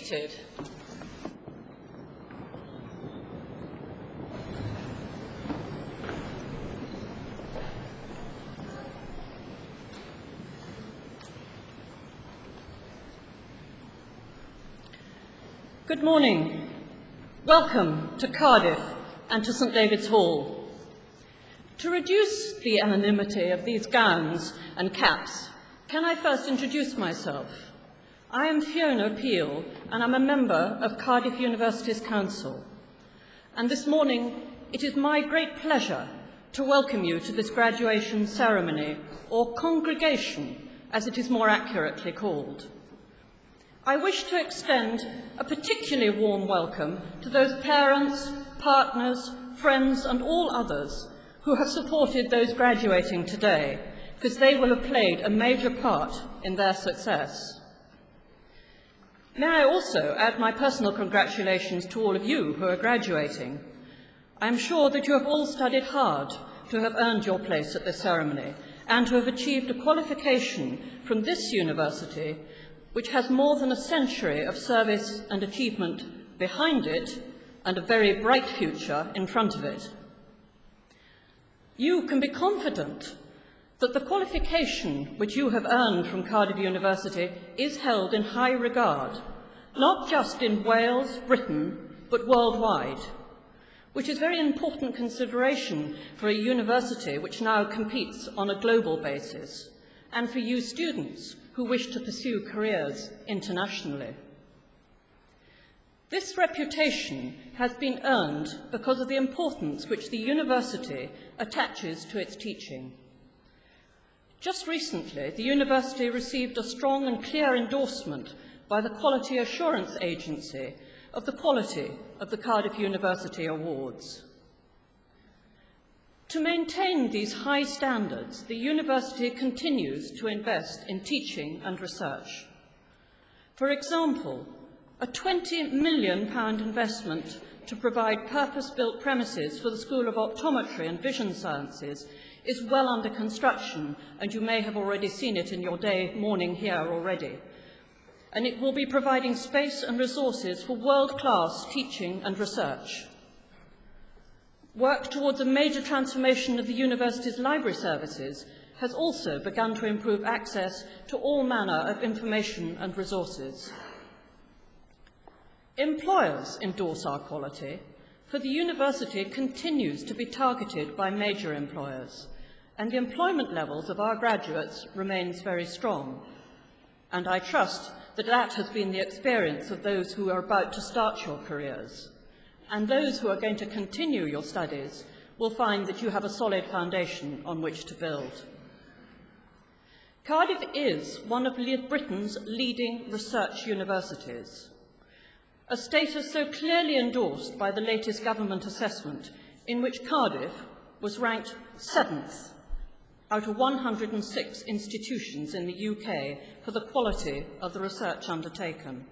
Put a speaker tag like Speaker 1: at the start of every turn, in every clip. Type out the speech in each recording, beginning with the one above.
Speaker 1: seated. Good morning. Welcome to Cardiff and to St David's Hall. To reduce the anonymity of these gowns and caps, can I first introduce myself? I am Fiona Peel, and I'm a member of Cardiff University's Council. And this morning, it is my great pleasure to welcome you to this graduation ceremony, or congregation, as it is more accurately called. I wish to extend a particularly warm welcome to those parents, partners, friends, and all others who have supported those graduating today, because they will have played a major part in their success. May I also add my personal congratulations to all of you who are graduating. I am sure that you have all studied hard to have earned your place at this ceremony and to have achieved a qualification from this university, which has more than a century of service and achievement behind it and a very bright future in front of it. You can be confident that the qualification which you have earned from Cardiff University is held in high regard, not just in Wales, Britain, but worldwide, which is a very important consideration for a university which now competes on a global basis, and for you students who wish to pursue careers internationally. This reputation has been earned because of the importance which the university attaches to its teaching. Just recently, the university received a strong and clear endorsement by the Quality Assurance Agency of the quality of the Cardiff University Awards. To maintain these high standards, the university continues to invest in teaching and research. For example, a £20 million investment to provide purpose-built premises for the School of Optometry and Vision Sciences is well under construction, and you may have already seen it in your morning here already. And it will be providing space and resources for world-class teaching and research. Work towards a major transformation of the university's library services has also begun to improve access to all manner of information and resources. Employers endorse our quality, for the university continues to be targeted by major employers, and the employment levels of our graduates remains very strong. And I trust that that has been the experience of those who are about to start your careers. And those who are going to continue your studies will find that you have a solid foundation on which to build. Cardiff is one of Britain's leading research universities, a status so clearly endorsed by the latest government assessment, in which Cardiff was ranked 7th out of 106 institutions in the UK for the quality of the research undertaken.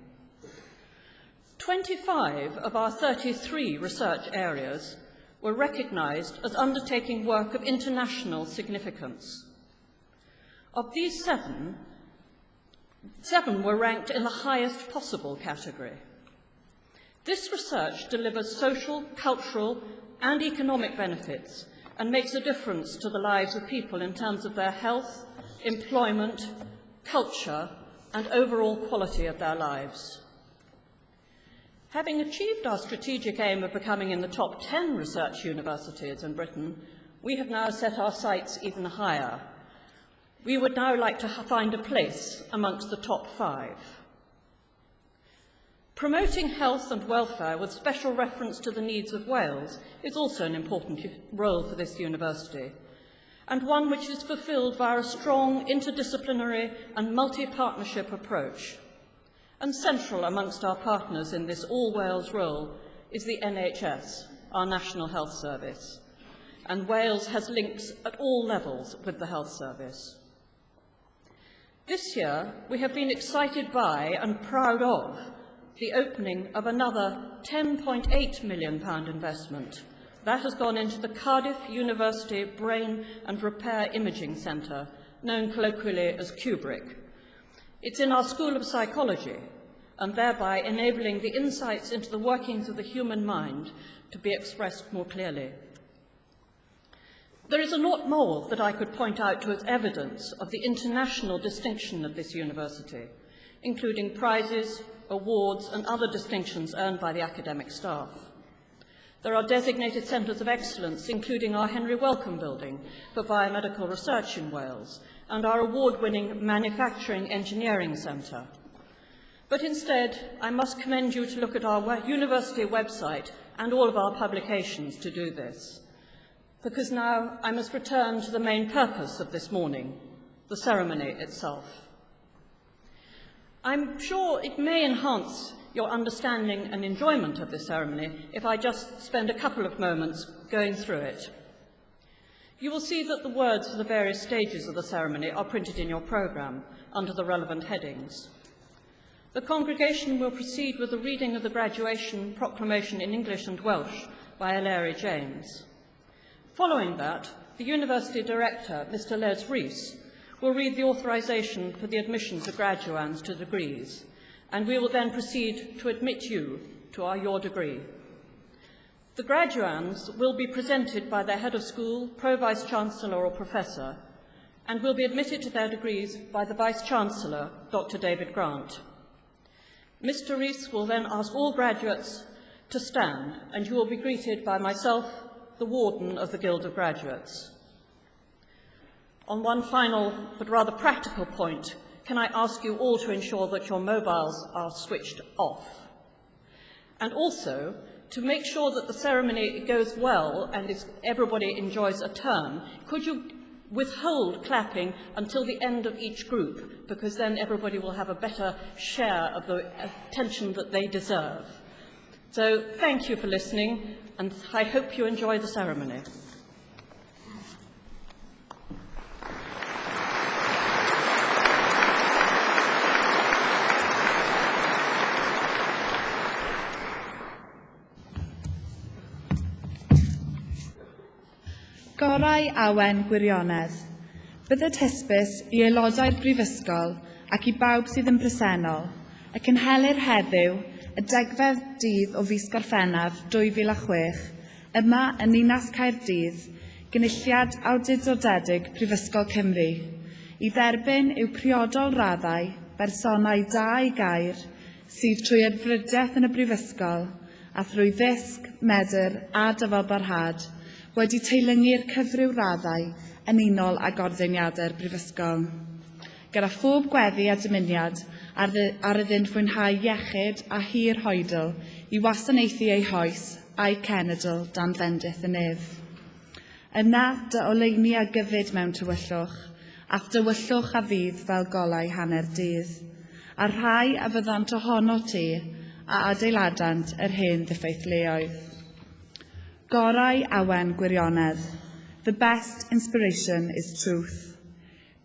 Speaker 1: 25 of our 33 research areas were recognised as undertaking work of international significance. Of these seven were ranked in the highest possible category. This research delivers social, cultural, and economic benefits and makes a difference to the lives of people in terms of their health, employment, culture, and overall quality of their lives. Having achieved our strategic aim of becoming in the top 10 research universities in Britain, we have now set our sights even higher. We would now like to find a place amongst the top 5. Promoting health and welfare with special reference to the needs of Wales is also an important role for this university, and one which is fulfilled via a strong interdisciplinary and multi-partnership approach. And central amongst our partners in this all-Wales role is the NHS, our National Health Service, and Wales has links at all levels with the health service. This year, we have been excited by and proud of the opening of another £10.8 million investment. That has gone into the Cardiff University Brain and Repair Imaging Centre, known colloquially as Kubrick. It's in our School of Psychology, and thereby enabling the insights into the workings of the human mind to be expressed more clearly. There is a lot more that I could point out to as evidence of the international distinction of this university, including prizes, awards, and other distinctions earned by the academic staff. There are designated centres of excellence, including our Henry Wellcome Building for biomedical research in Wales, and our award-winning Manufacturing Engineering Centre. But instead, I must commend you to look at our university website and all of our publications to do this, because now I must return to the main purpose of this morning, the ceremony itself. I'm sure it may enhance your understanding and enjoyment of this ceremony if I just spend a couple of moments going through it. You will see that the words for the various stages of the ceremony are printed in your programme under the relevant headings. The congregation will proceed with the reading of the graduation proclamation in English and Welsh by Larry James. Following that, the University Director, Mr. Les Rees, will read the authorisation for the admissions of graduands to degrees, and we will then proceed to admit you to your degree. The graduands will be presented by their head of school, pro-vice-chancellor or professor, and will be admitted to their degrees by the vice-chancellor, Dr. David Grant. Mr. Rees will then ask all graduates to stand, and you will be greeted by myself, the Warden of the Guild of Graduates. On one final but rather practical point, can I ask you all to ensure that your mobiles are switched off? And also, to make sure that the ceremony goes well and everybody enjoys a turn, could you withhold clapping until the end of each group, because then everybody will have a better share of the attention that they deserve. So thank you for listening, and I hope you enjoy the ceremony.
Speaker 2: Gorau awen gwirionedd. Bydded hysbys I aelodau'r Brifysgol ac I bawb sydd yn bresennol, ac yn helir heddiw y 10fed dydd o fis Gorffennaf 2006, yma yn Ninas Caerdydd, gynulliad awdurdodedig Prifysgol Cymru, I dderbyn yw priodol raddau, bersonau da I gair, sydd trwy edfrydiaeth yn y Brifysgol, a thrwy ddysg, medr a dyfalbarhad, wedi teilyngu'r cyfryw raddau yn unol ag orddeiniadau'r Brifysgol. Gyda phob gweddi a dymuniad ar iddynt fwynhau iechyd a hir hoedl I wasanaethu ei hoes a'i cenedl dan ddendith y nef. Yna dy oleuni a gyfyd mewn tywyllwch, ac dywyllwch a fydd fel golau hanner dydd, a rhai a fyddant ohono ti a adeiladant yr hen ddiffeithleoedd. Gorau awen gwirionedd. The best inspiration is truth.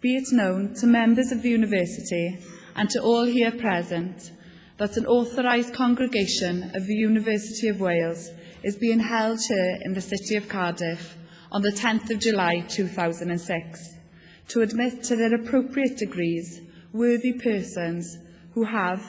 Speaker 2: Be it known to members of the university and to all here present that an authorised congregation of the University of Wales is being held here in the city of Cardiff on the 10th of July 2006 to admit to their appropriate degrees worthy persons who have,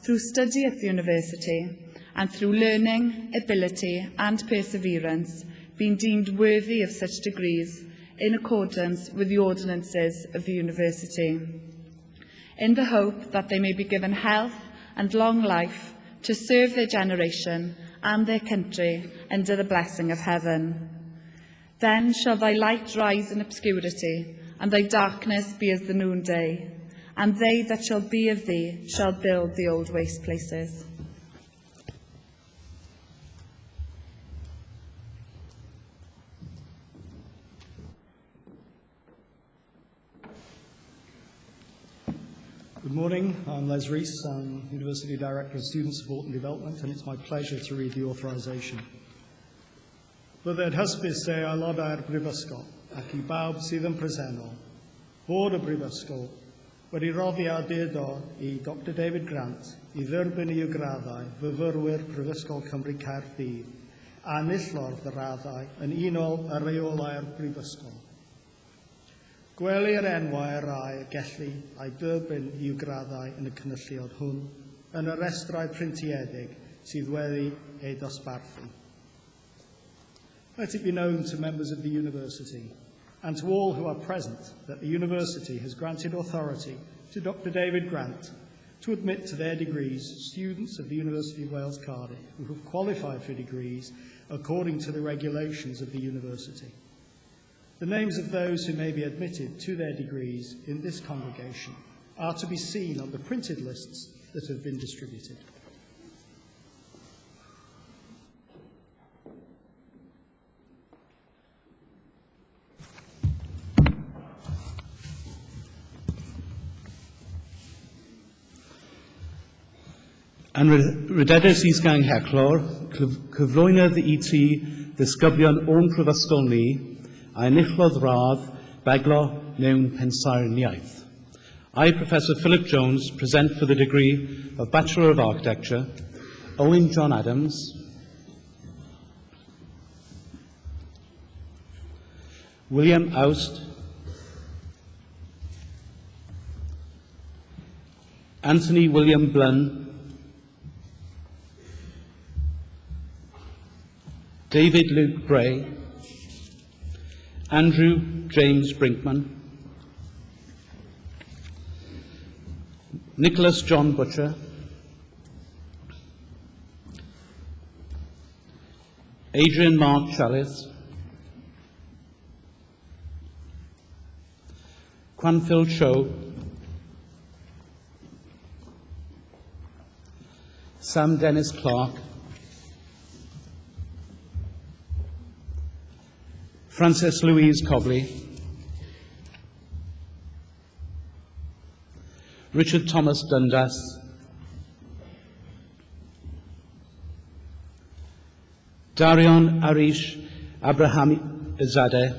Speaker 2: through study at the university, and through learning, ability and perseverance, been deemed worthy of such degrees in accordance with the ordinances of the university, in the hope that they may be given health and long life to serve their generation and their country under the blessing of heaven. Then shall thy light rise in obscurity, and thy darkness be as the noonday, and they that shall be of thee shall build the old waste places.
Speaker 3: Good morning, I'm Les Rees, I'm University Director of Student Support and Development, and it's my pleasure to read the authorisation. Bydded hysbys ei aelodau'r Brifysgol ac I bawb sydd yn presennol, bod y Brifysgol wedi roddi awdurdod I Dr David Grant I dderbyn i'w graddau fyfyrwyr Prifysgol Cymru Caerdydd a nillordd y raddau yn unol y reolau'r Brifysgol. Gwelir enwau y rai y gellu a'i derbyn i'w graddau yn y cynulliad hwn, yn y restrau printiedig sydd wedi ei dosbarthu. Let it be known to members of the university and to all who are present that the university has granted authority to Dr. David Grant to admit to their degrees students of the University of Wales, Cardiff, who have qualified for degrees according to the regulations of the university. The names of those who may be admitted to their degrees in this congregation are to be seen on the printed lists that have been distributed.
Speaker 4: Yn rydedus is gang heclor, cyflwynodd i ti ddisgyblion o'n prifysgol ni a enillodd radd beglo mewn pensaernïaeth. I, Professor Philip Jones, present for the degree of Bachelor of Architecture, Owen John Adams, William Oust, Anthony William Blunn, David Luke Bray, Andrew James Brinkman, Nicholas John Butcher, Adrian Mark Chalice, Quanphil Cho, Sam Dennis Clark, Frances Louise Cobley, Richard Thomas Dundas, Darion Arish Abraham Izadeh,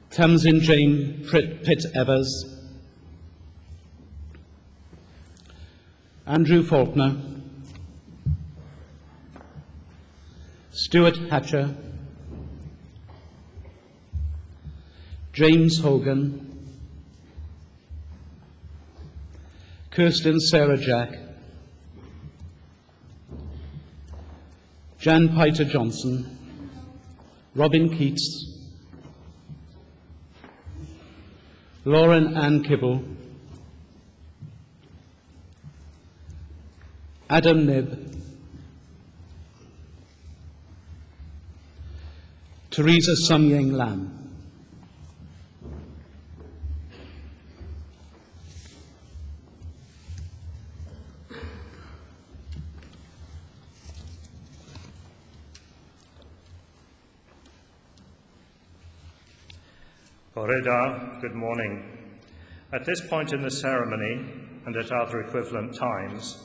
Speaker 4: Tamsin Jane Pitt Evers, Andrew Faulkner, Stuart Hatcher, James Hogan, Kirsten Sarah Jack, Jan Piter Johnson, Robin Keats, Lauren Ann Kibble, Adam Nibb, Teresa Sumying Lam.
Speaker 5: Correda, good morning. At this point in the ceremony, and at other equivalent times,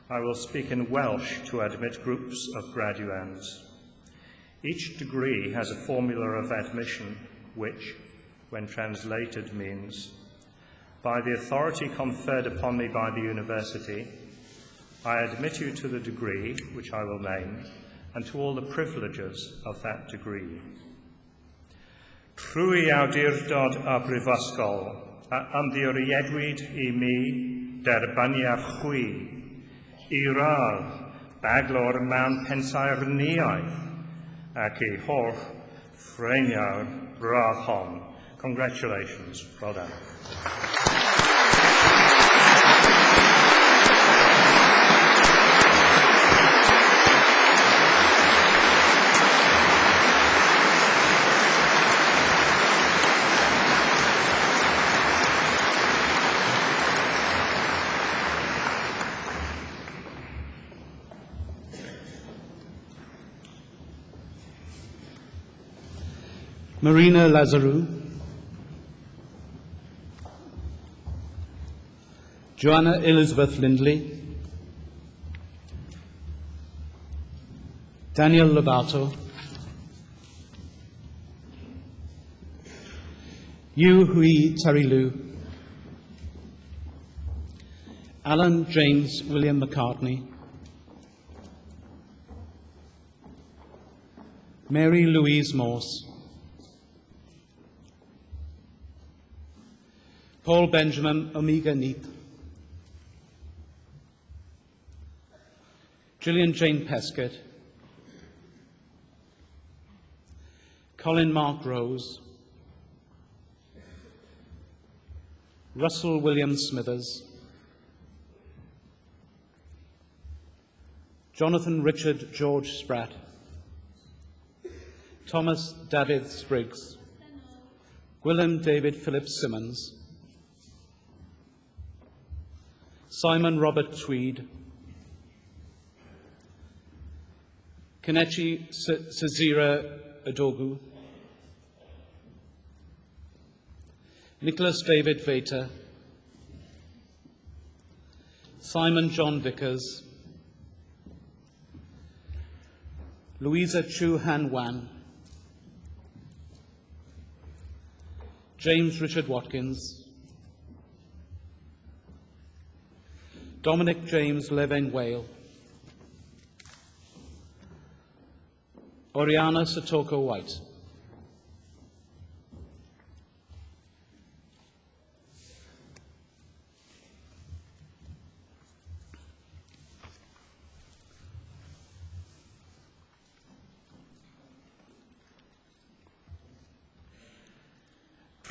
Speaker 5: I will speak in Welsh to admit groups of graduands. Each degree has a formula of admission which, when translated, means, by the authority conferred upon me by the university, I admit you to the degree, which I will name, and to all the privileges of that degree. Trwy awdurdod a brifysgol, a ymddiriedwyd I mi derbaniad chwi, I radd baglor mewn pensaernïaeth, ac I holl ffreiniawr braf hon. Congratulations. Well done.
Speaker 4: Marina Lazarou, Joanna Elizabeth Lindley, Daniel Lobato, Yu Hui Tarilu, Alan James William McCartney, Mary Louise Morse, Paul Benjamin Omega Neath, Gillian Jane Peskett, Colin Mark Rose, Russell William Smithers, Jonathan Richard George Spratt, Thomas David Spriggs, Gwilym David Philip Simmons, Simon Robert Tweed, Kenechi Sazira Adogu, Nicholas David Vater, Simon John Vickers, Louisa Chu Han Wan, James Richard Watkins, Dominic James Levin Whale, Oriana Satoko White,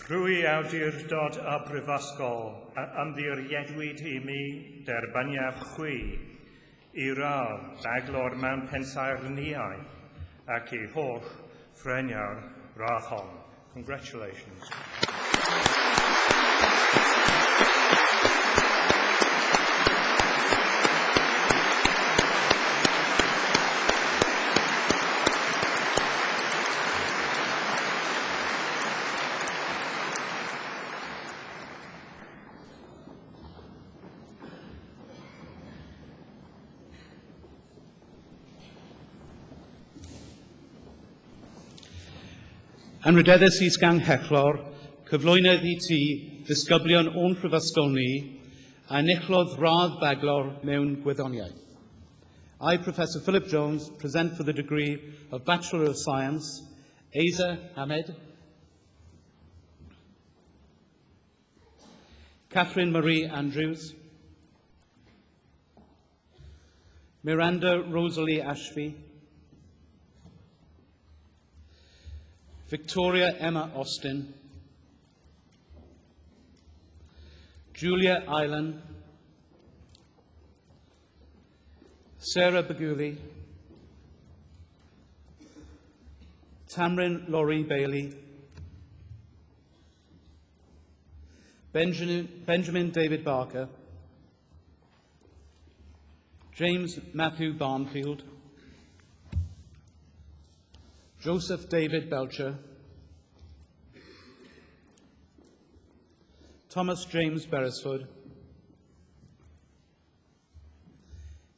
Speaker 5: Rwy awdurdod a brifysgol a ymddiriedwyd I mi derbaniaf chwi I radd daglor mewn pensaernïau ac I holl ffreniawr rachon. Congratulations.
Speaker 4: Yn rydeddus is gang hechlor, cyflwynydd I ti ddisgyblion o'n prifysgol ni a enillodd radd baglor mewn gwyddoniaeth. I, Professor Philip Jones, present for the degree of Bachelor of Science, Asa Ahmed, Catherine Marie Andrews, Miranda Rosalie Ashby, Victoria Emma Austin, Julia Island, Sarah Baguli, Tamrin Laurie Bailey, Benjamin David Barker, James Matthew Barnfield, Joseph David Belcher, Thomas James Beresford,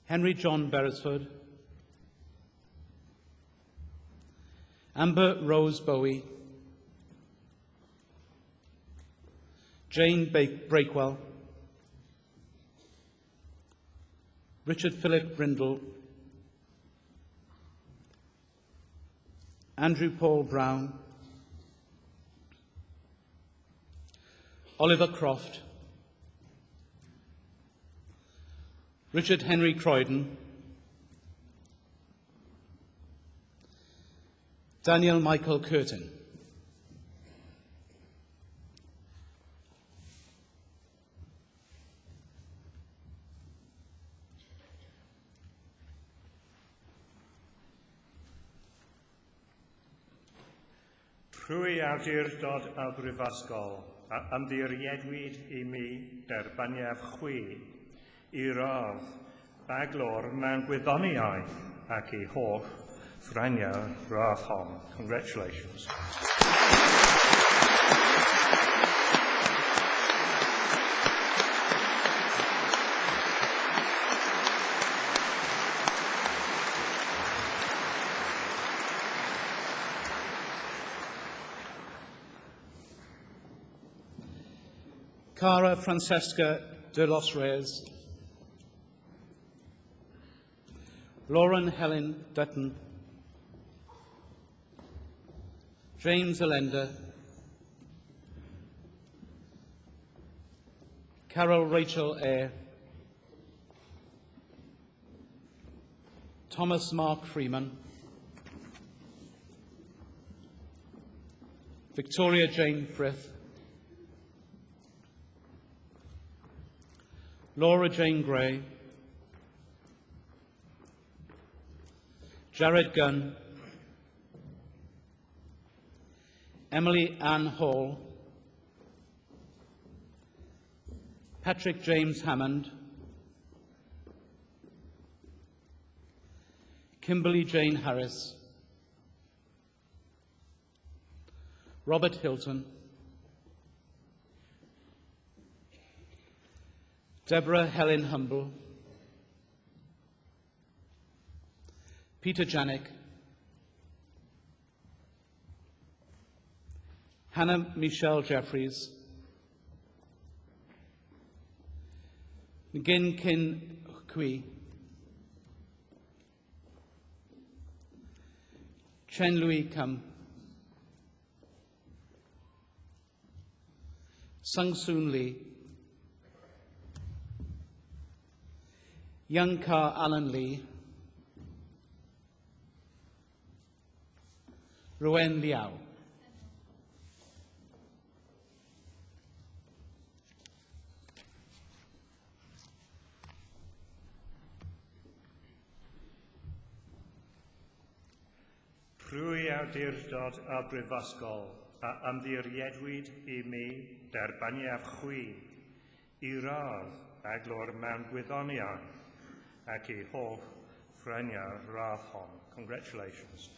Speaker 4: Henry John Beresford, Amber Rose Bowie, Jane Breakwell, Richard Philip Brindle, Andrew Paul Brown, Oliver Croft, Richard Henry Croydon, Daniel Michael Curtin.
Speaker 5: Rwy awdurdod a brifysgol a ymddiriedwyd I mi derbaniaf chwi I radd baglor mewn gwyddoniaeth ac I holl ffreniawr radd hon. Congratulations.
Speaker 4: Cara Francesca de los Reyes, Lauren Helen Dutton, James Allender, Carol Rachel Eyre, Thomas Mark Freeman, Victoria Jane Frith, Laura Jane Gray, Jared Gunn, Emily Ann Hall, Patrick James Hammond, Kimberly Jane Harris, Robert Hilton, Deborah Helen Humble, Peter Janik, Hannah Michelle Jeffries, Ngin Kin Kui, Chen Louis Kam, Sung Soon Lee, Young Ka Alan Lee, Rowen Liao.
Speaker 5: Prwy awdurdod a brifysgol a ymddiriedwyd I mi derbaniaf chwi I radd a glor mewn gwyddoniaeth ac I holl ffreniau radd hon. Congratulations.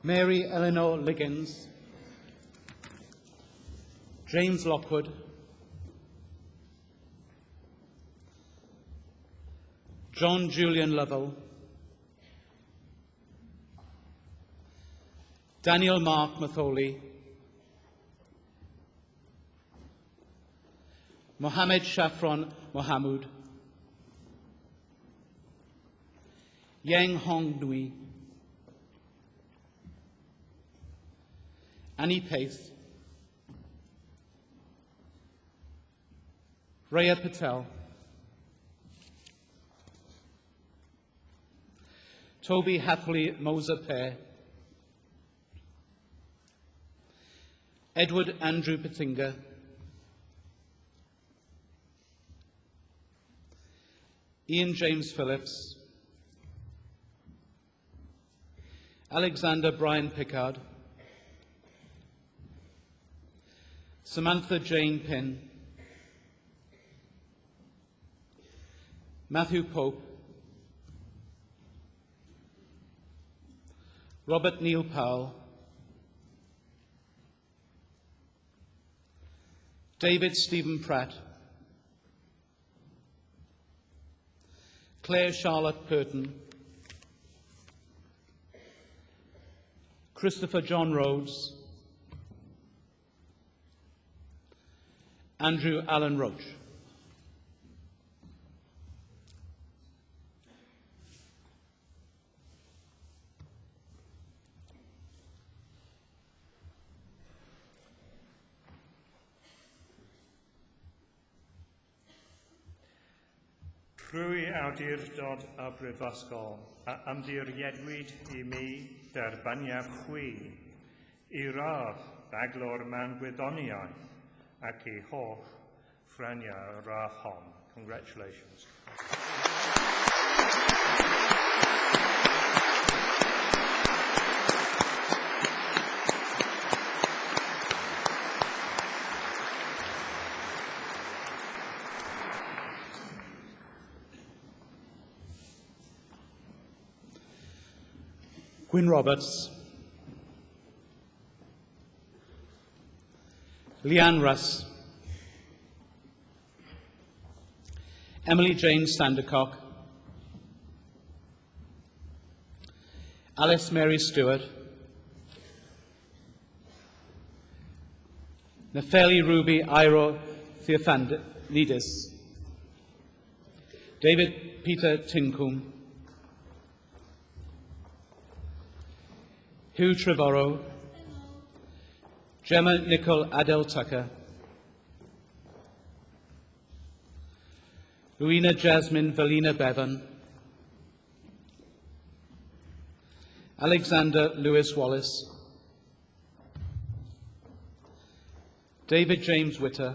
Speaker 4: Mary Eleanor Liggins, James Lockwood, John Julian Lovell, Daniel Mark Matholi, Mohammed Shafron Mohamud, Yang Hong Nui, Annie Pace, Rhea Patel, Toby Hathley Moser Pear, Edward Andrew Pettinger, Ian James Phillips, Alexander Brian Pickard, Samantha Jane Pinn, Matthew Pope, Robert Neil Powell, David Stephen Pratt, Claire Charlotte Purton, Christopher John Rhodes, Andrew Allen Roach.
Speaker 5: Trwy awdurdod a brifysgol a ymddiriedwyd I mi derbaniaf chwi I radd baglor mewn gwyddoniaeth ac I holl ffreniau radd hon. Congratulations.
Speaker 4: Gwyn Roberts, Leanne Russ, Emily Jane Sandercock, Alice Mary Stewart, Nepheli Ruby Iro Theophanidis, David Peter Tincombe, Hugh Trevorrow, Gemma Nicol Adel Tucker, Louina Jasmine Valina Bevan, Alexander Lewis Wallace, David James Witter,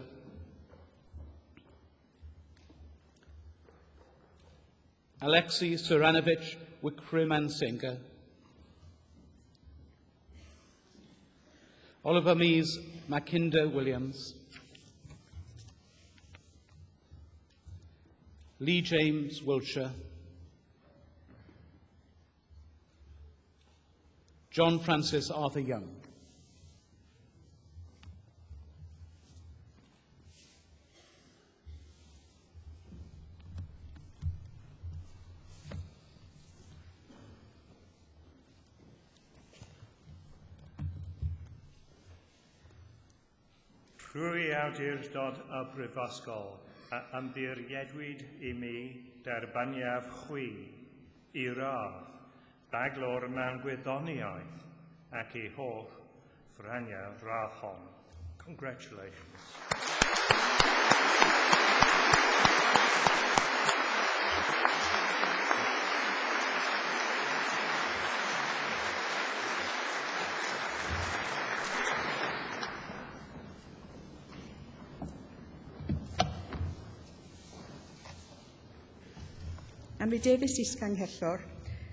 Speaker 4: Alexei Suranovich Wickramansinga, Oliver Mees Mackinder Williams, Lee James Wiltshire, John Francis Arthur Young.
Speaker 5: Trwy awdurdod y Brifysgol, a ymddiriedwyd I mi derbaniaf chwi I radd, baglor mewn gwyddoniaeth ac I holl ffraniau radd hon. Congratulations.
Speaker 6: Anwy Davies Isganghellor,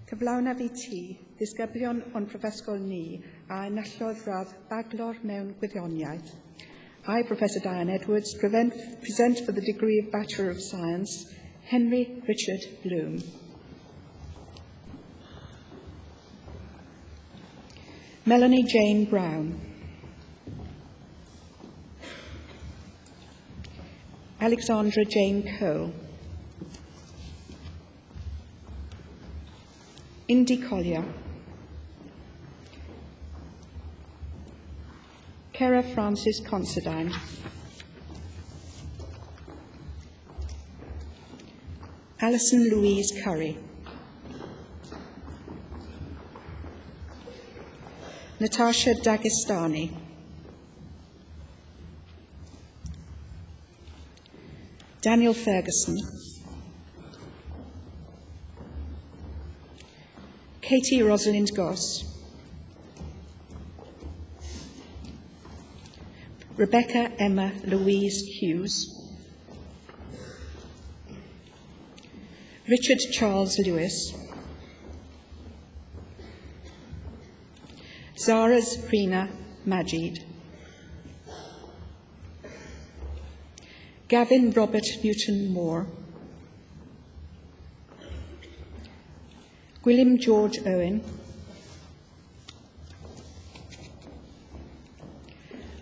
Speaker 6: cyflawnaf I ti, ddisgyblion o'n prifysgol ni a enillodd radd baglor mewn gwyddoniaeth. I, Professor Diane Edwards, present for the degree of Bachelor of Science, Henry Richard Bloom. Melanie Jane Brown. Alexandra Jane Cole. Indy Collier. Cara Francis Considine. Alison Louise Curry. Natasha Dagestani. Daniel Ferguson. Katie Rosalind Goss. Rebecca Emma Louise Hughes. Richard Charles Lewis. Zara Prina Majid. Gavin Robert Newton Moore. William George Owen.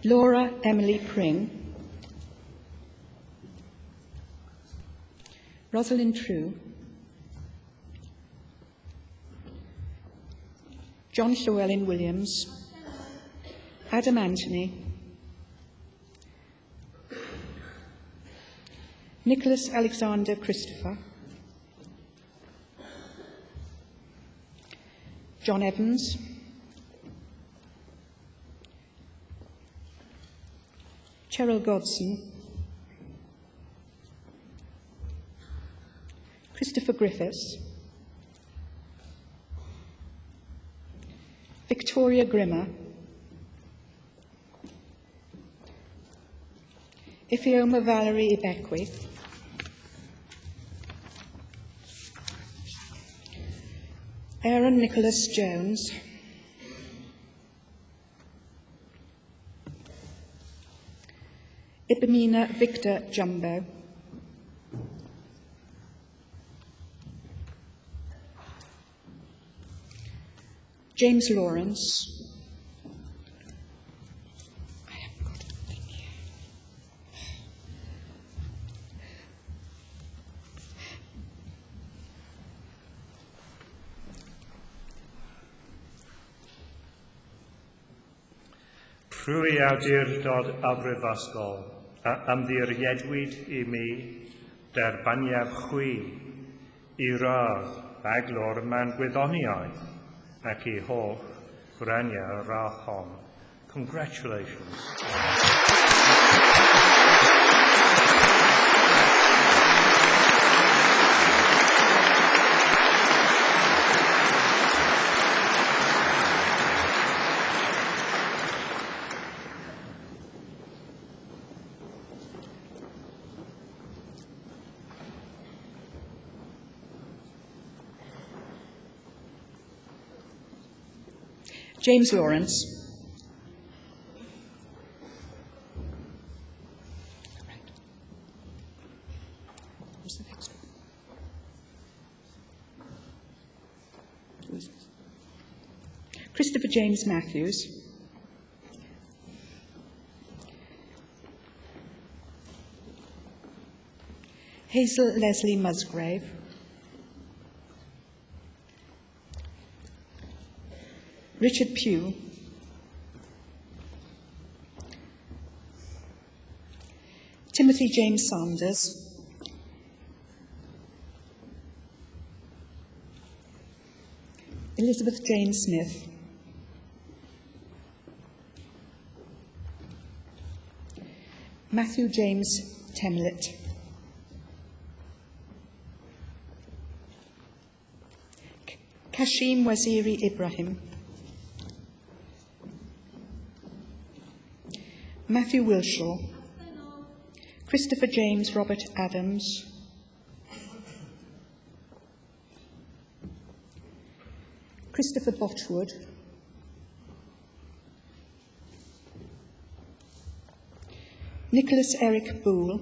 Speaker 6: Laura Emily Pring. Rosalind True. John Llewellyn Williams. Adam Anthony. Nicholas Alexander Christopher. John Evans. Cheryl Godson. Christopher Griffiths. Victoria Grimmer. Ifioma Valerie Ibekwe. Aaron Nicholas Jones. Ibamina Victor Jumbo. James Lawrence.
Speaker 5: Trwy awdurdod a brifysgol, a ymddiriedwyd I mi derbaniaf chwi I radd baglor mewn gwyddoniaeth ac I holl ffrenia rachon. Congratulations.
Speaker 6: James Lawrence. What's the next one? Who is this? Christopher James Matthews. Hazel Leslie Musgrave. Richard Pugh. Timothy James Sanders. Elizabeth Jane Smith. Matthew James Temlett. Kashim Waziri Ibrahim. Matthew Wilshaw. Christopher James Robert Adams. Christopher Botchwood. Nicholas Eric Boole.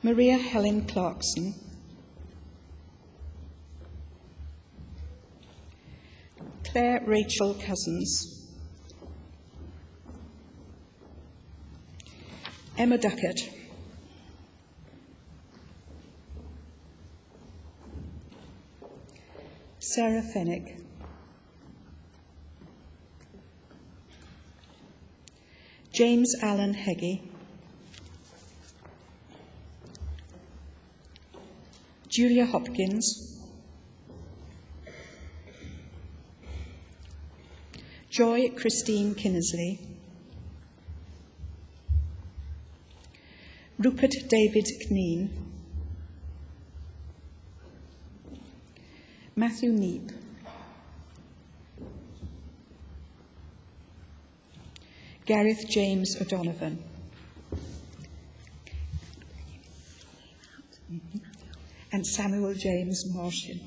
Speaker 6: Maria Helen Clarkson. Claire Rachel Cousins. Emma Duckett. Sarah Fennick. James Allen Heggie. Julia Hopkins. Joy Christine Kinnersley. Rupert David Kneen. Matthew Neep. Gareth James O'Donovan. And Samuel James Martian.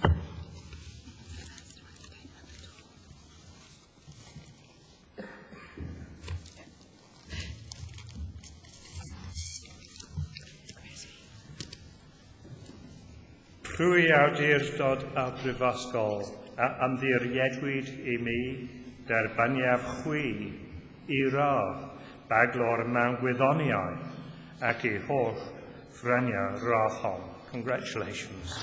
Speaker 5: Trwy awdurdod a brifysgol, a ymddiriedwyd I mi derbaniaf chwi I radd baglor mewn gwyddoniaeth ac I holl ffrenia rachon. Congratulations.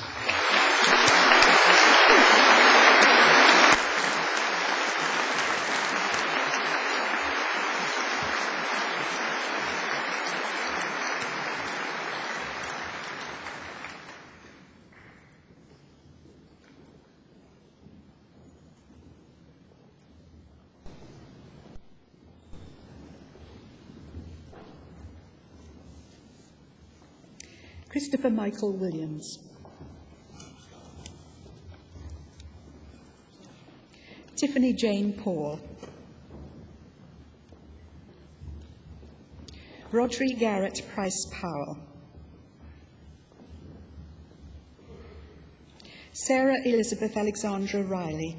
Speaker 6: Christopher Michael Williams. Tiffany Jane Paul. Rodri Garrett Price Powell. Sarah Elizabeth Alexandra Riley.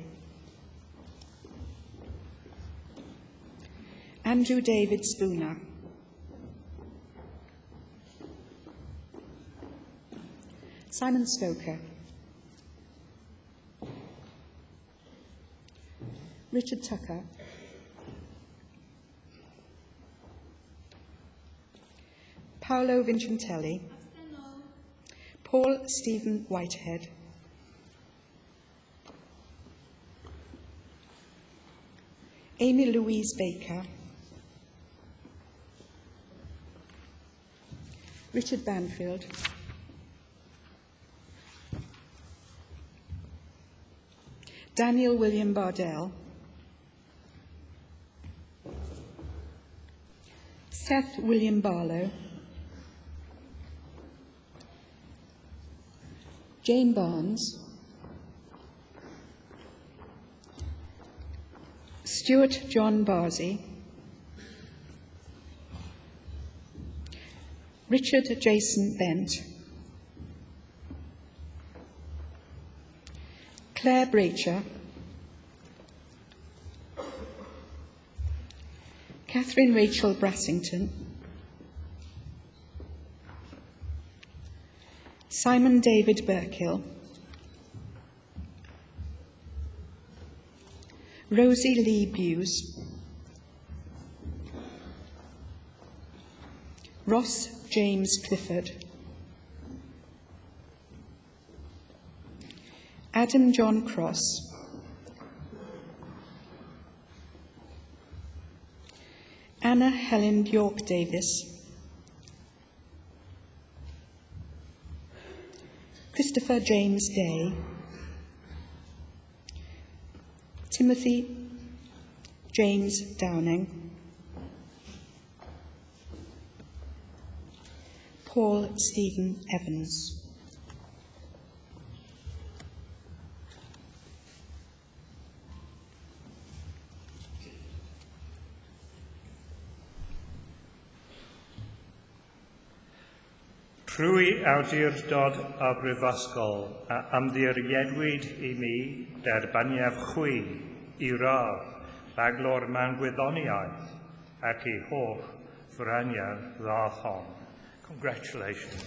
Speaker 6: Andrew David Spooner. Simon Stoker. Richard Tucker. Paolo Vincentelli. Paul Stephen Whitehead. Amy Louise Baker, Richard Banfield, Daniel William Bardell, Seth William Barlow, Jane Barnes, Stuart John Barsey, Richard Jason Bent, Claire Bracher, Catherine Rachel Brassington, Simon David Burkill, Rosie Lee Buse, Ross James Clifford, Adam John Cross, Anna Helen York Davis, Christopher James Day, Timothy James Downing, Paul Stephen Evans.
Speaker 5: Rwy awdurdod a brifysgol a ymddiriedwyd I mi derbaniaf chwi I radd baglor mewn gwyddoniaeth ac I holl fryniau ddath hon. Congratulations.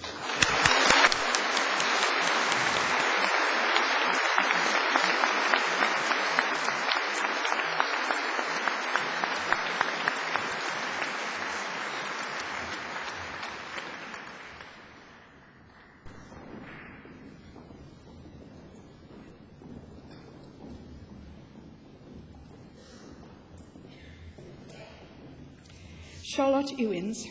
Speaker 6: Charlotte Ewins,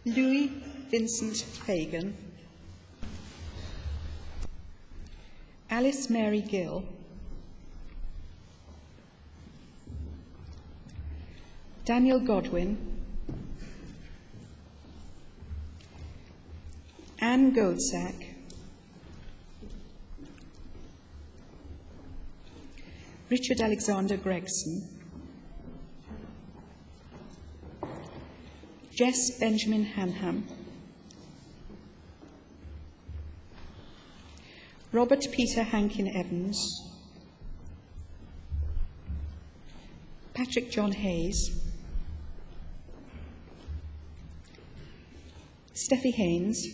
Speaker 6: Louis Vincent Fagan, Alice Mary Gill, Daniel Godwin, Anne Goldsack, Richard Alexander Gregson, Jess Benjamin Hanham, Robert Peter Hankin Evans, Patrick John Hayes, Steffi Haynes,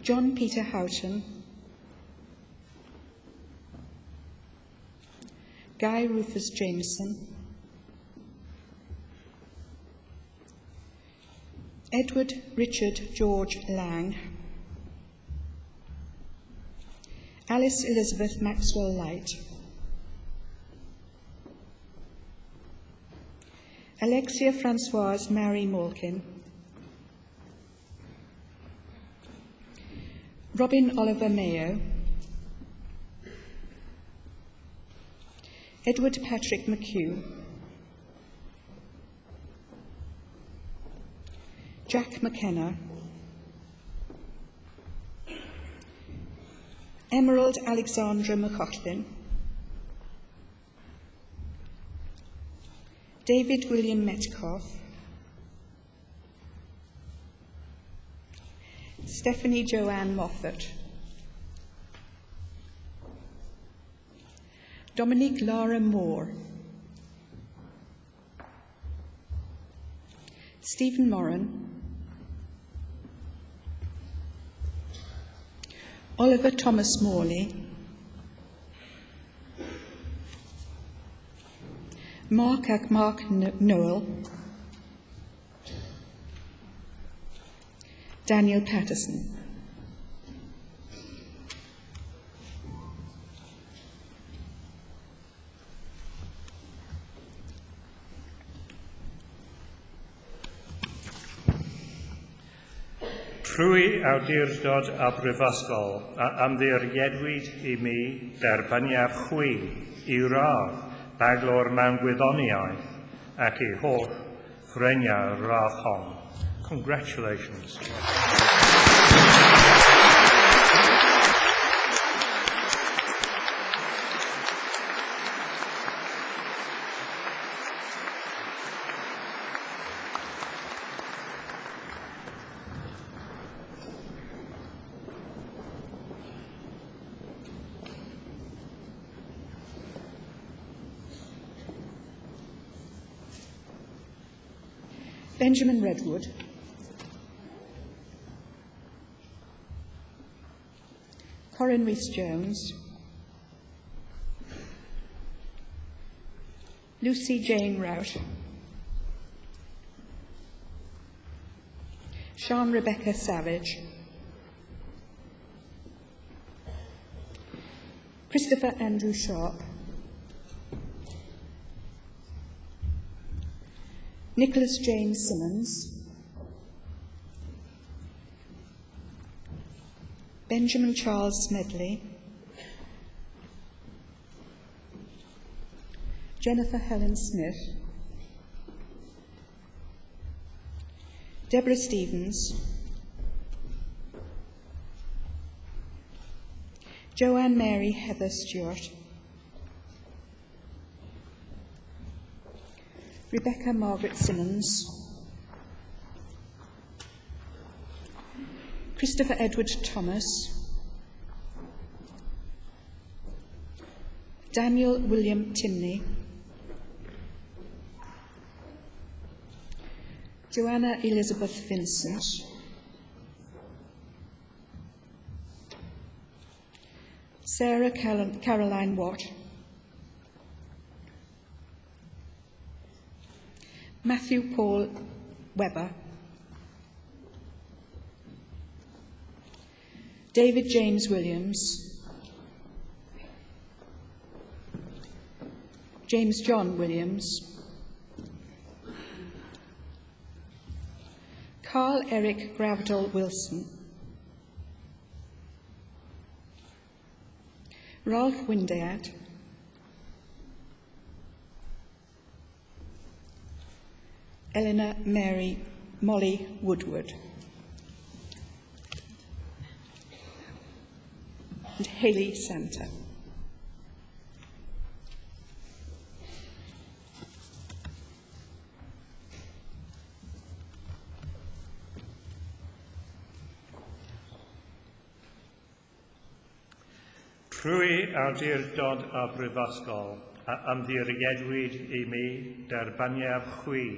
Speaker 6: John Peter Houghton, Guy Rufus Jameson, Edward Richard George Lang, Alice Elizabeth Maxwell Light, Alexia Francoise Mary Malkin, Robin Oliver Mayo, Edward Patrick McHugh, Jack McKenna, Emerald Alexandra McCaughlin, David William Metcalf, Stephanie Joanne Moffat, Dominique Lara Moore, Stephen Moran, Oliver Thomas Morley, Mark Noel, Daniel Patterson.
Speaker 5: Trwy awdurdod a brifysgol a ymddiriedwyd I mi derbyniad chwi I radd baglor mewn gwyddoniaeth ac I holl ffreniau radd hon. Congratulations.
Speaker 6: Benjamin Redwood, Corin Rhys-Jones, Lucy Jane Rout, Sian Rebecca Savage, Christopher Andrew Sharp, Nicholas James Simmons, Benjamin Charles Smedley, Jennifer Helen Smith, Deborah Stevens, Joanne Mary Heather Stewart, Rebecca Margaret Simmons, Christopher Edward Thomas, Daniel William Timney, Joanna Elizabeth Vincent, Sarah Caroline Watt, Matthew Paul Webber, David James Williams, James John Williams, Carl Eric Gravdall Wilson, Ralph Windeatt, Eleanor Mary Molly Woodward, and Hayley Santa.
Speaker 5: Trwy awdurdod a brifysgol a ymddiriedwyd I mi derbyniad chwi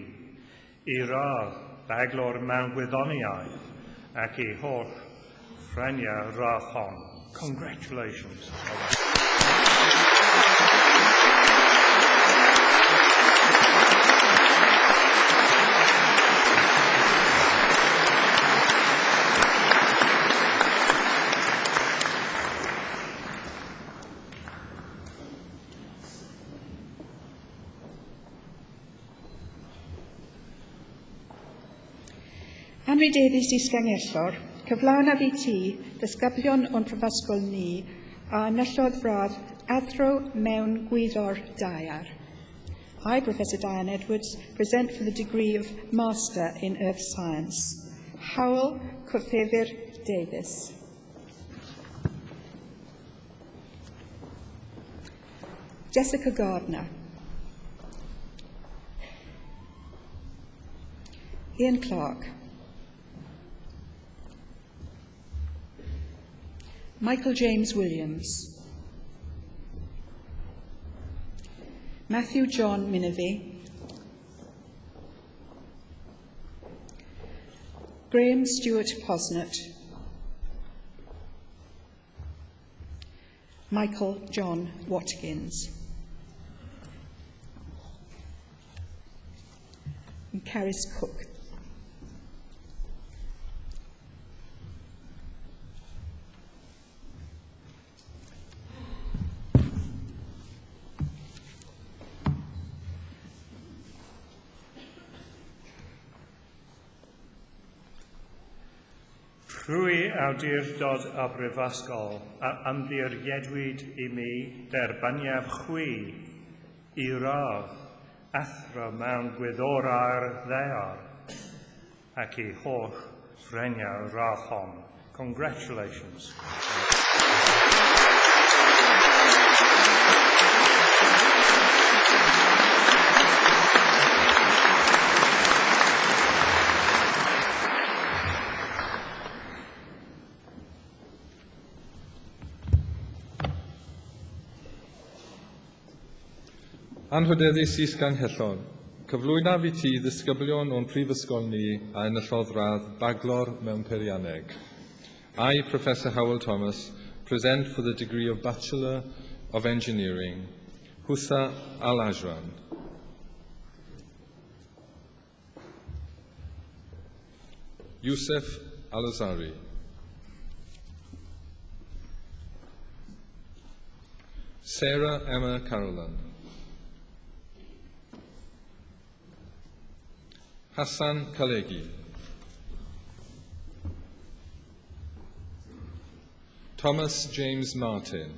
Speaker 5: I radd baglor mewn gwyddoniaeth ac I holl ffreniau radd hon. Congratulations.
Speaker 6: Anrhydeddus I Sgangellor, cyflawnaf I ti, ddisgyblion o'n prifysgol ni, a enillodd braf athro mewn gwyddor daear. I, Professor Diane Edwards, present for the degree of Master in Earth Science. Howell Cwrthefyr Davis. Jessica Gardner. Ian Clark. Michael James Williams, Matthew John Minivy, Graham Stewart Posnett, Michael John Watkins, and Caris Cook.
Speaker 5: Trwy awdurdod y brifysgol a ymddiriedwyd I mi derbyniaf chwi I radd athro mewn gwyddorau'r ddeor ac I holl ffreniau radd hon. Congratulations.
Speaker 7: Anrhydeddus is Ganghellon, cyflwynaf I ti ddisgyblion o'n prifysgol ni a enillodd radd Baglor mewn Peirianneg. I, Professor Howell Thomas, present for the degree of Bachelor of Engineering, Husa Al-Ajran. Yusuf Al-Azari. Sarah Emma Carolan. Hassan Kalegi. Thomas James Martin.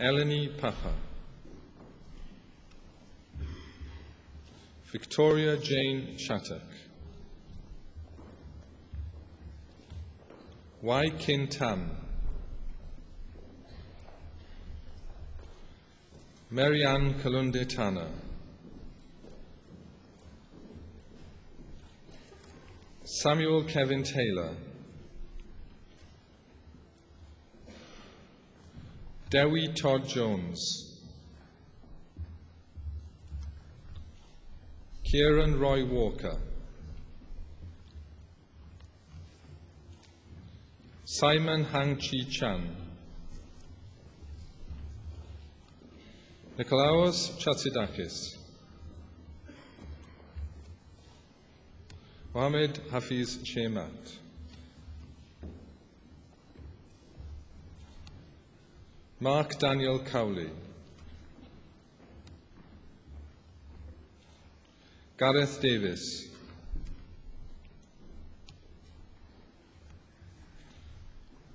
Speaker 7: Eleni Papa. Victoria Jane Shattuck. Wai Kin Tam. Marianne Kalunde Tana. Samuel Kevin Taylor. Dewi Todd Jones. Kieran Roy Walker. Simon Hang Chi Chan. Nikolaos Chatsidakis. Mohamed Hafiz Shemat. Mark Daniel Cowley. Gareth Davis.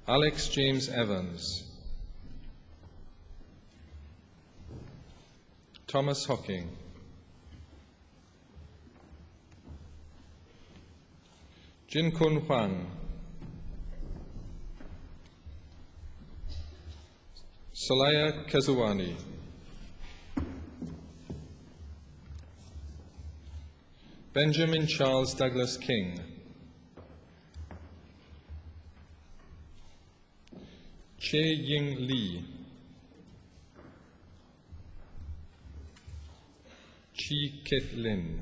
Speaker 7: Alex James Evans. Thomas Hocking. Jin Kun Huang. Salaya Kezuwani. Benjamin Charles Douglas King. Che Ying Lee. Chi Kit Lin.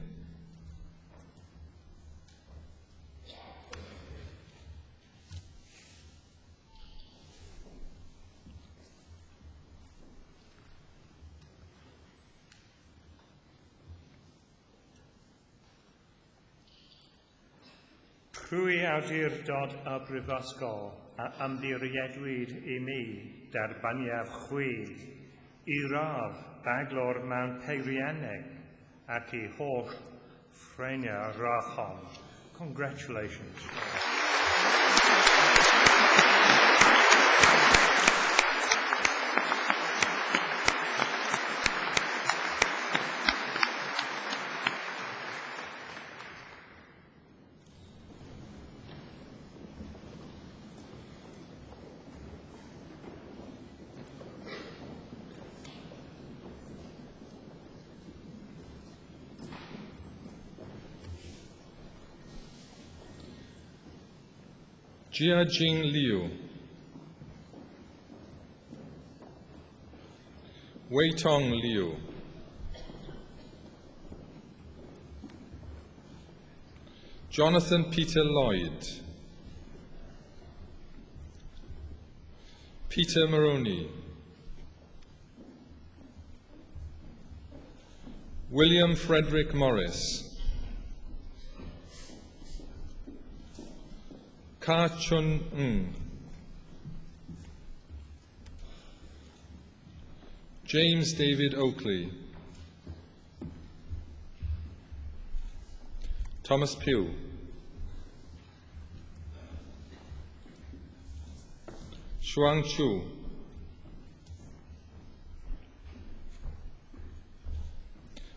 Speaker 5: Trwy awdurdod y brifysgol a ymddiriedwyd I mi derbyniaf chwi I radd Baglor mewn Peirianneg ac I holl ffreniau radd hon. Congratulations.
Speaker 7: Jia Jing Liu. Wei Tong Liu. Jonathan Peter Lloyd. Peter Maroney. William Frederick Morris. Ka Chun Ng. James David Oakley. Thomas Pugh. Shuang Chu.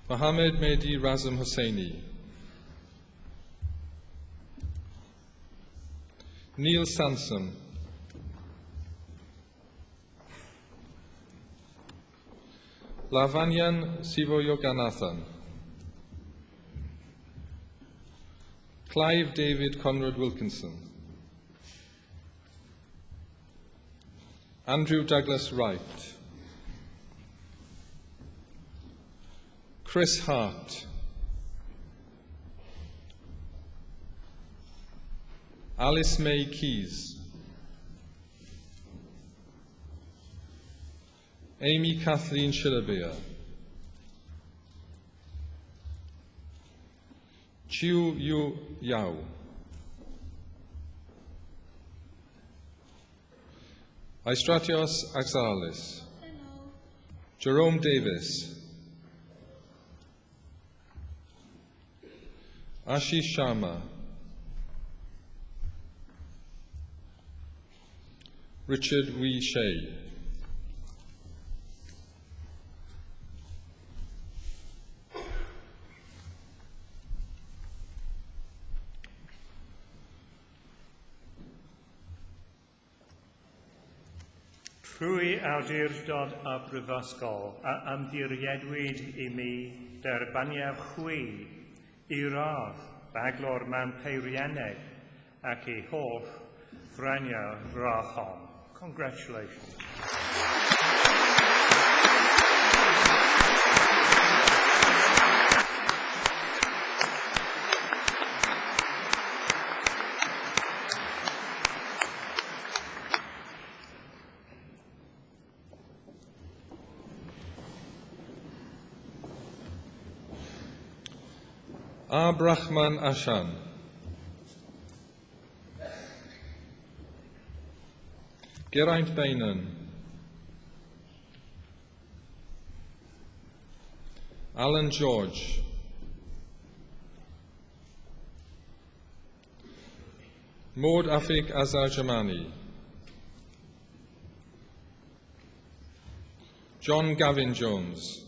Speaker 7: Mohammed Mehdi Razam Hosseini. Neil Sansom. Lavanyan Sivoyoganathan. Clive David Conrad Wilkinson. Andrew Douglas Wright. Chris Hart. Alice May Keys. Amy Kathleen Shilabia. Chiu Yu Yao. Istratios Axalis.
Speaker 8: Hello.
Speaker 7: Jerome Davis. Ashish Sharma. Richard Wee Shea.
Speaker 5: Trwy awdurdod a brifysgol, a ymddiriedwyd I mi derbaniaf chwi I radd baglor mewn peirianneg ac I holl ffraniau rathon. Congratulations.
Speaker 7: Abrahman Ashan. Geraint Bainan. Alan George. Maud Afik Azar Jamani. John Gavin Jones.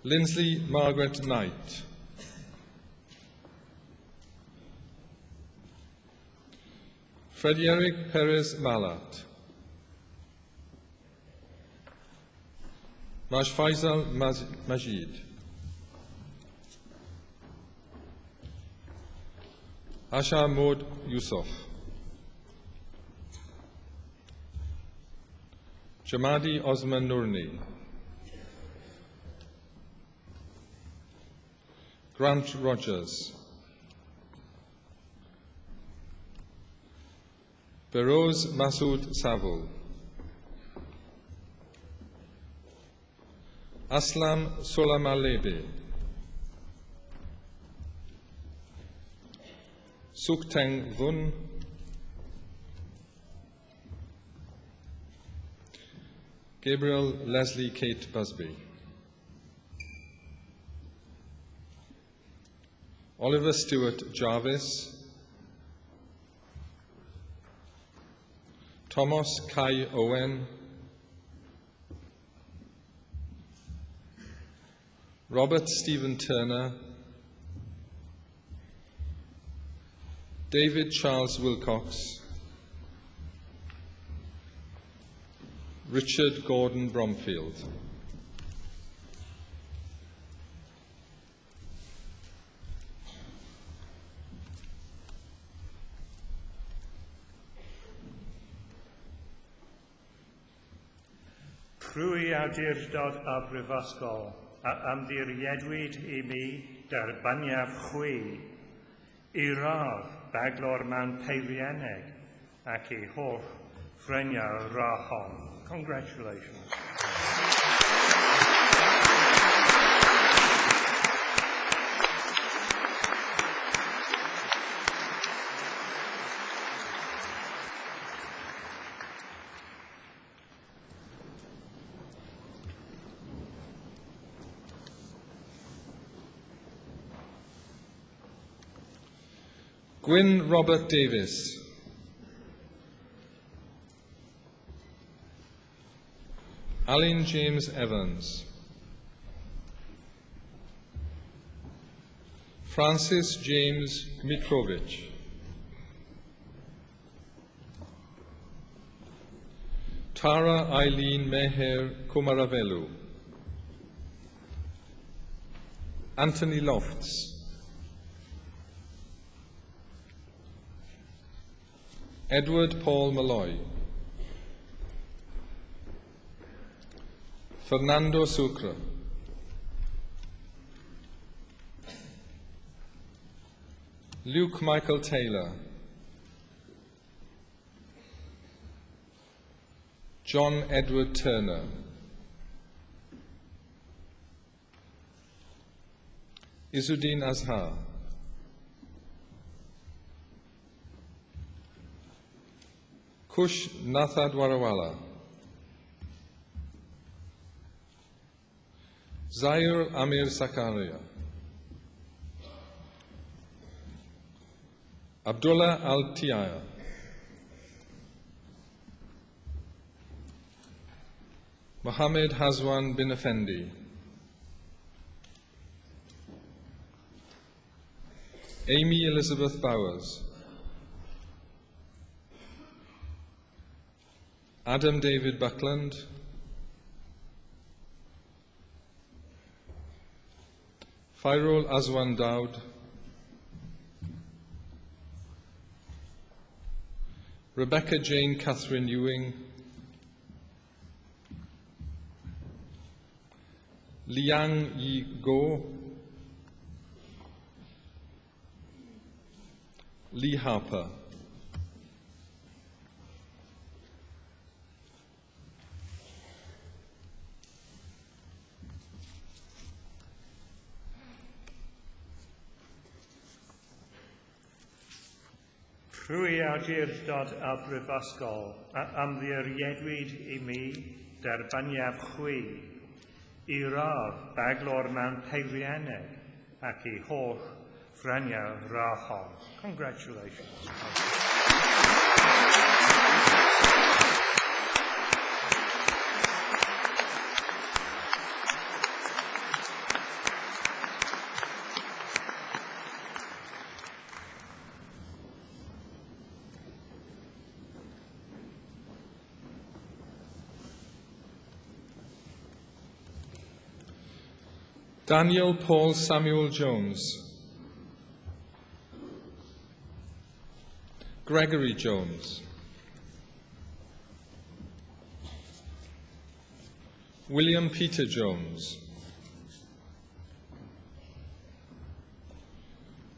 Speaker 7: Lindsley Margaret Knight. Frederic Perez Malat. Maj Faisal Majid. Asha Maud Yusuf. Jamadi Osman Nurni. Grant Rogers. Beroz Masood Savul. Aslam Solamalebe. Sukteng Vun. Gabriel Leslie Kate Busby. Oliver Stewart Jarvis. Thomas Kai Owen. Robert Stephen Turner. David Charles Wilcox. Richard Gordon Bromfield.
Speaker 5: Trwy awdurdod a brifysgol, a ymddiriedwyd I mi derbaniaf chwi I radd baglor mewn peirianneg ac I holl ffreniau rahon. Congratulations.
Speaker 7: Gwyn Robert Davis. Alan James Evans. Francis James Mitrovich. Tara Eileen Meher Kumaravelu. Anthony Lofts. Edward Paul Malloy. Fernando Sucre. Luke Michael Taylor. John Edward Turner. Izuddin Azhar. Kush Nathadwarawala. Zaire Amir Sakaria. Abdullah Al-Tiaya. Mohammed Hazwan bin Effendi. Amy Elizabeth Bowers. Adam David Buckland. Fairul Azwan Dowd. Rebecca Jane Catherine Ewing. Liang Yi Go. Lee Harper.
Speaker 5: Rwy awdurdod a brifysgol amddiriedwyd I mi derbaniaf chwi I radd baglor mewn peiriannau ac I holl ffraniau rahon. Congratulations.
Speaker 7: Daniel Paul Samuel Jones. Gregory Jones. William Peter Jones.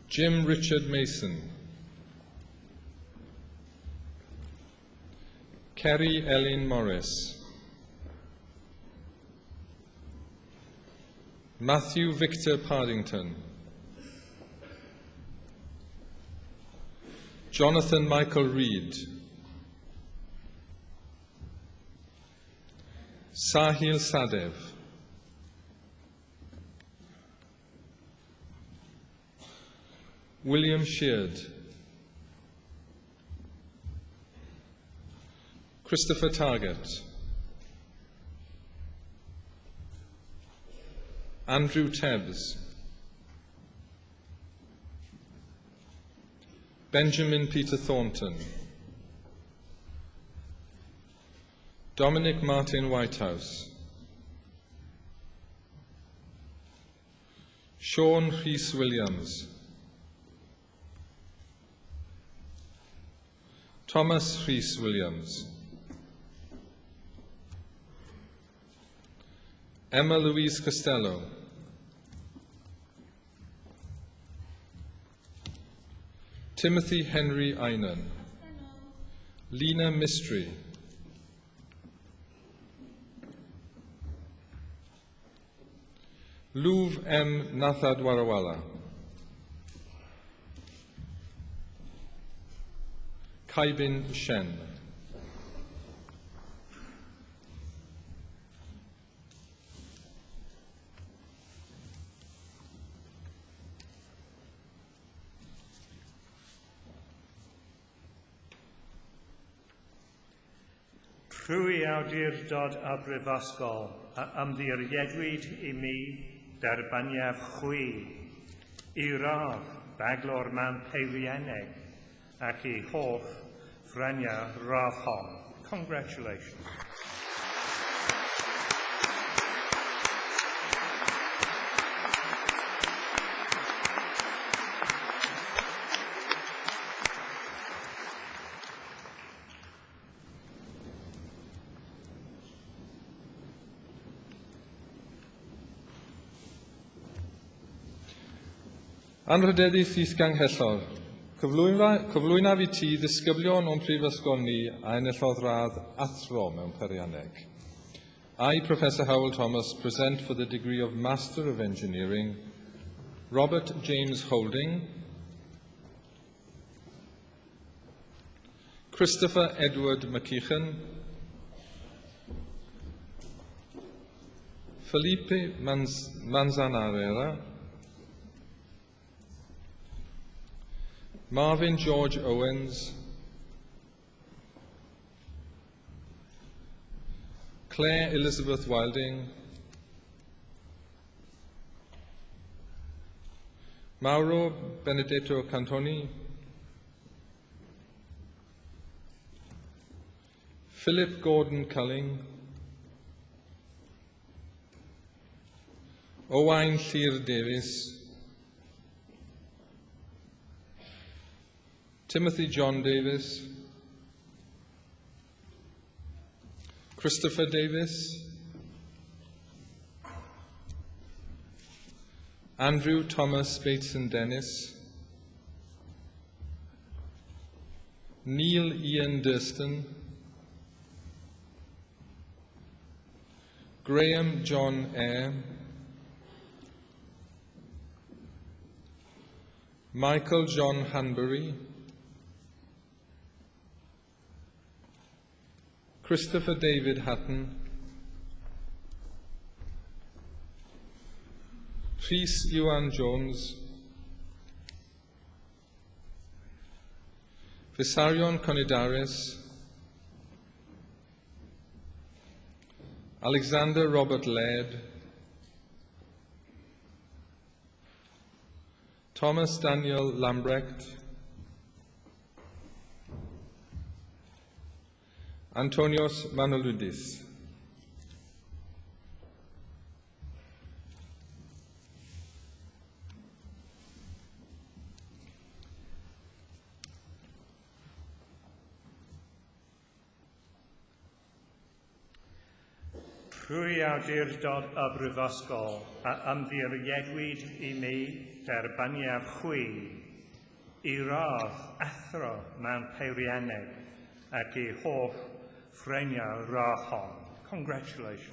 Speaker 7: Jim Richard Mason. Kerry Ellen Morris. Matthew Victor Pardington. Jonathan Michael Reed. Sahil Sadev. William Sheard. Christopher Target. Andrew Tebbs. Benjamin Peter Thornton. Dominic Martin Whitehouse. Sean Rhys Williams. Thomas Rhys Williams. Emma Louise Costello. Timothy Henry Einan. Lena Mistry. Louv M. Nathadwarawala. Kaibin Shen.
Speaker 5: Trwy awdurdod a brifysgol a ymddiriedwyd I mi derbaniaf chwi I radd baglor mewn peirianneg ac I holl ffreniau radd hon. Congratulations.
Speaker 7: Anrhydeddu Llys Ganghellor, cyflwynaf I ti ddisgyblion o'n prifysgol ni a enillodd radd athro mewn peirianneg. I, Professor Howell Thomas, present for the degree of Master of Engineering, Robert James Holding, Christopher Edward McKeechan, Felipe Manzanarera, Marvin George Owens, Claire Elizabeth Wilding, Mauro Benedetto Cantoni, Philip Gordon Culling, Owain Llyr Davies, Timothy John Davis, Christopher Davis, Andrew Thomas Bateson Dennis, Neil Ian Durston, Graham John Eyre, Michael John Hanbury, Christopher David Hatton, Rhys Iwan Jones, Visarion Conidaris, Alexander Robert Laird, Thomas Daniel Lambrecht, Antonios Manoludis.
Speaker 5: Trwy awdurdod y brifysgol a ymddiriedwyd I mi derbaniaf chwi I radd athro mewn peirianneg ac I holl ffreniau radd hon. Congratulations.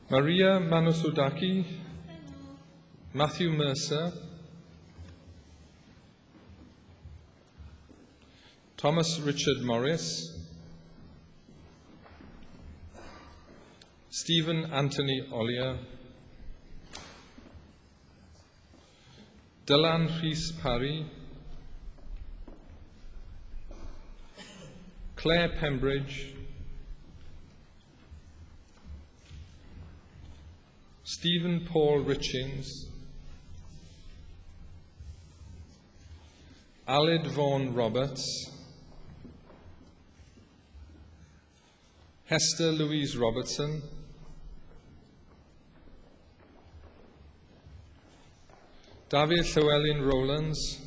Speaker 7: Maria Manusudaki, Matthew Mercer, Thomas Richard Morris, Stephen Anthony Ollier, Dylan Rhys Parry, Claire Pembridge, Stephen Paul Richings, Aled Vaughan Roberts, Hester Louise Robertson, David Llewellyn Rowlands,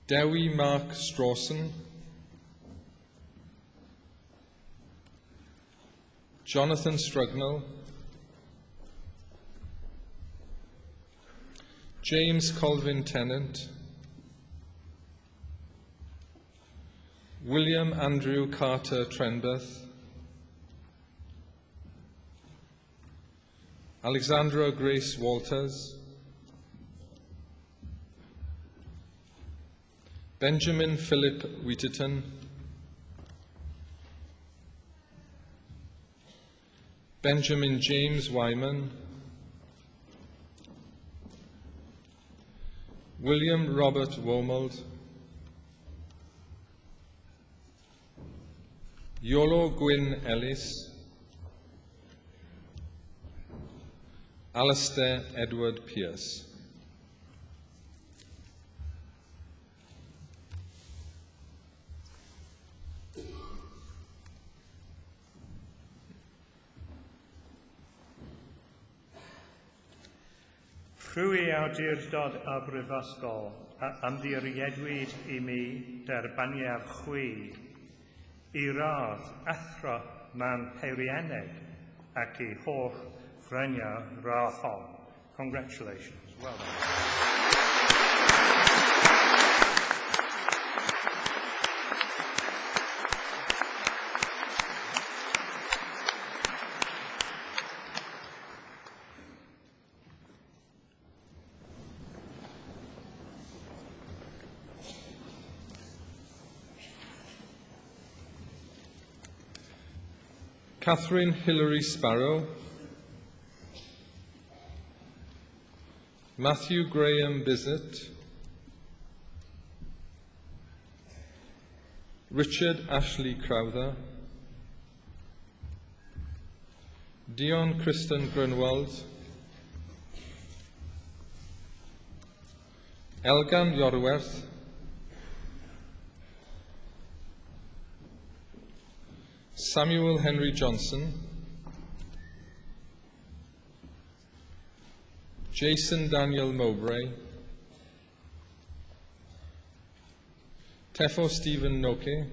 Speaker 7: Dewi Mark Strawson, Jonathan Strugnell, James Colvin Tennant, William Andrew Carter Trenbeth, Alexandra Grace Walters, Benjamin Philip Wheaterton, Benjamin James Wyman, William Robert Womold, Iolo Gwyn Ellis, Alistair Edward Pierce.
Speaker 5: Rhwy awdurdod a brifysgol a ymddiriedwyd I mi derbaniad chwi I radd athro mewn peirianneg ac I holl ffreniau radd hon. Congratulations. Well done.
Speaker 7: Catherine Hilary Sparrow, Matthew Graham Bissett, Richard Ashley Crowther, Dion Kristen Grunwald, Elgan Yorwerth, Samuel Henry Johnson, Jason Daniel Mowbray, Tefo Stephen Noke,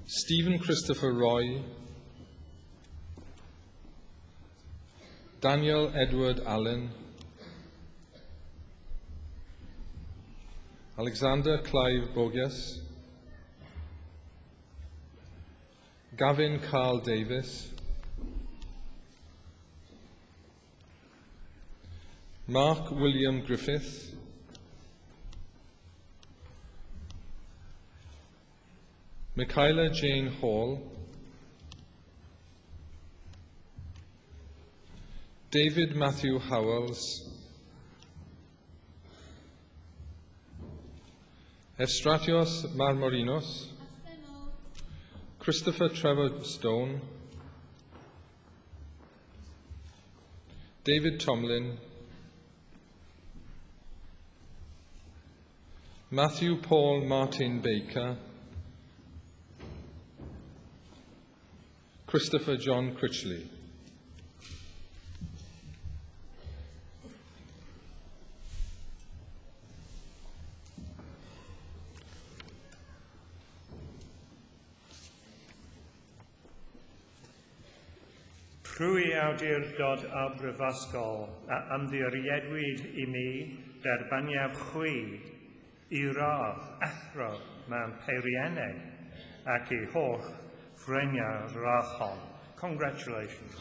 Speaker 7: Stephen Christopher Roy, Daniel Edward Allen, Alexander Clive Bogus, Gavin Carl Davis, Mark William Griffith, Michaela Jane Hall, David Matthew Howells, Estratios Marmorinos, Christopher Trevor Stone, David Tomlin, Matthew Paul Martin Baker, Christopher John Critchley.
Speaker 5: Rhwy awdurdod a brifysgol a ymddiriedwyd I mi derbaniad chwi I radd athro mewn peirianneg ac I holl ffreniau radd hon. Congratulations.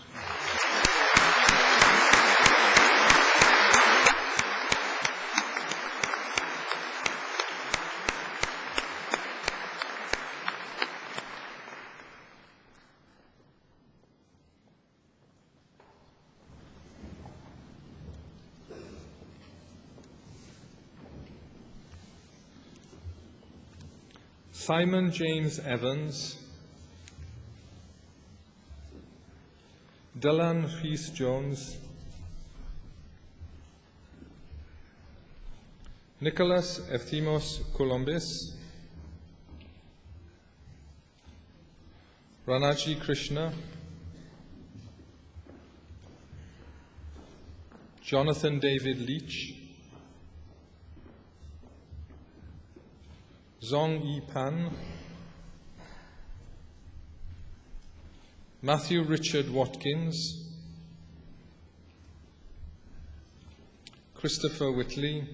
Speaker 7: Simon James Evans, Dylan Rhys Jones, Nicholas Efthimos Columbus, Ranaji Krishna, Jonathan David Leach, Zong Yi Pan, Matthew Richard Watkins, Christopher Whitley,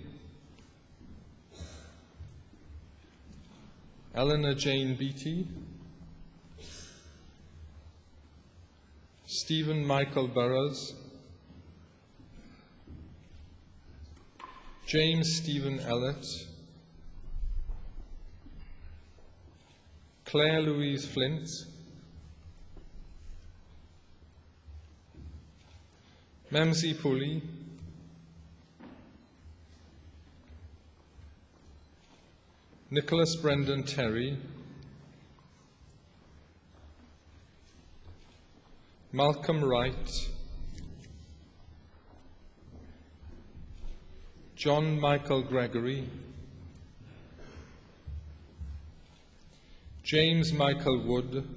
Speaker 7: Eleanor Jane Beattie, Stephen Michael Burrows, James Stephen Ellett, Claire Louise Flint, Memsi Puli, Nicholas Brendan Terry, Malcolm Wright, John Michael Gregory, James Michael Wood,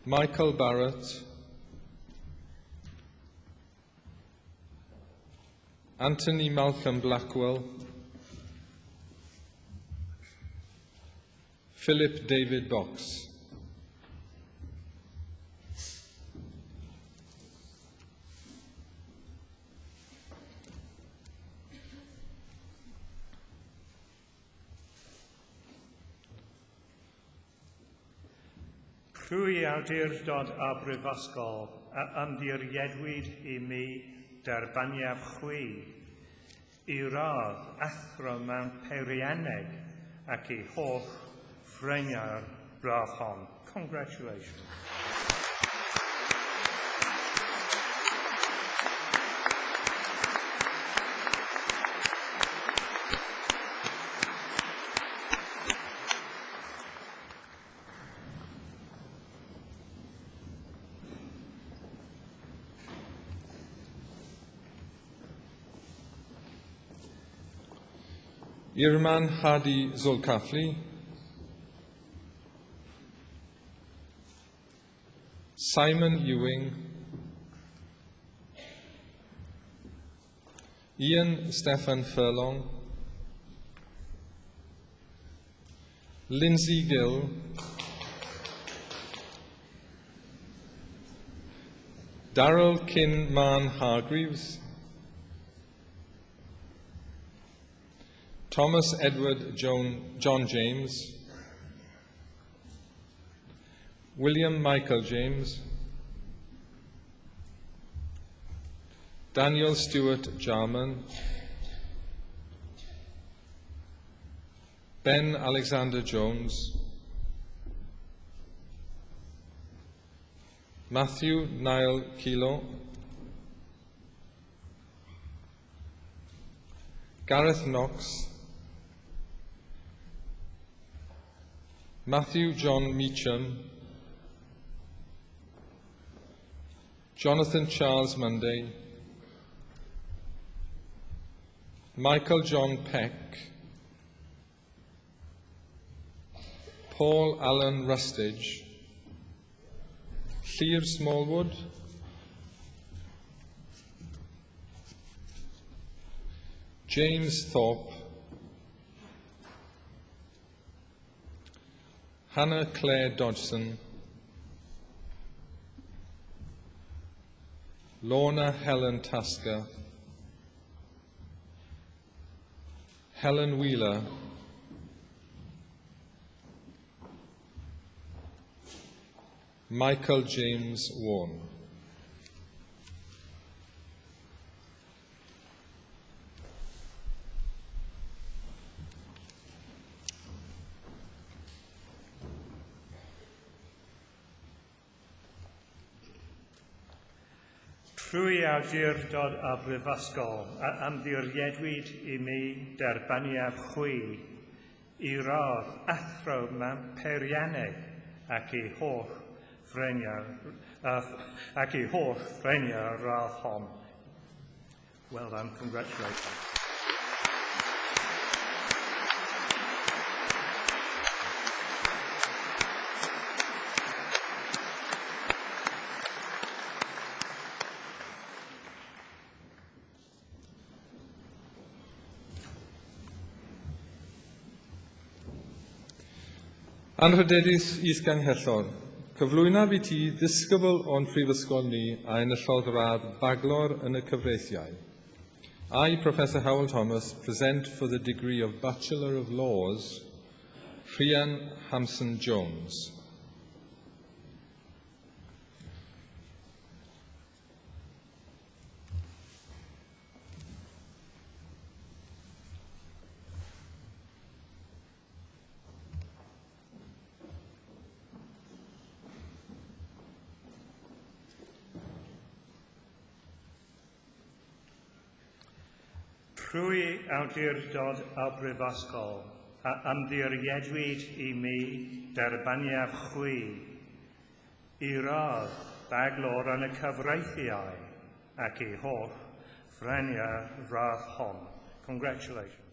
Speaker 7: Michael Barrett, Anthony Malcolm Blackwell, Philip David Box.
Speaker 5: Rwy awdurdod a brifysgol a ymddiriedwyd I mi derbaniaf chwi I radd athro mewn peirianneg ac I holl ffreniau'r braf hon. Congratulations.
Speaker 7: Irman Hadi Zulkafli, Simon Ewing, Ian Stefan Furlong, Lindsay Gill, Darrell Kinman Hargreaves, Thomas Edward John James, William Michael James, Daniel Stewart Jarman, Ben Alexander Jones, Matthew Niall Kilo, Gareth Knox, Matthew John Meacham, Jonathan Charles Monday, Michael John Peck, Paul Allen Rustage, Llyr Smallwood, James Thorpe, Hannah Claire Dodgson, Lorna Helen Tasker, Helen Wheeler, Michael James Warren.
Speaker 5: Rwy awdurdod a brifysgol a ymddiriedwyd I mi derbaniaf chwi I radd athro mewn peirianneg ac I holl ffreniau'r radd hon. Well done, congratulations.
Speaker 7: Anrhydedus Is-Ganghellor, cyflwynaf I ti ddisgybl o'n prifysgol ni a enillodd radd baglor yn y cyfreithiau. I, Professor Howell Thomas, present for the degree of Bachelor of Laws, Rhian Hampson Jones.
Speaker 5: Rwy awdurdod a brifysgol a ymddiriedwyd I mi derbaniaf chwi I radd baglor yn y cyfreithiau ac I holl ffreniau radd hon. Congratulations.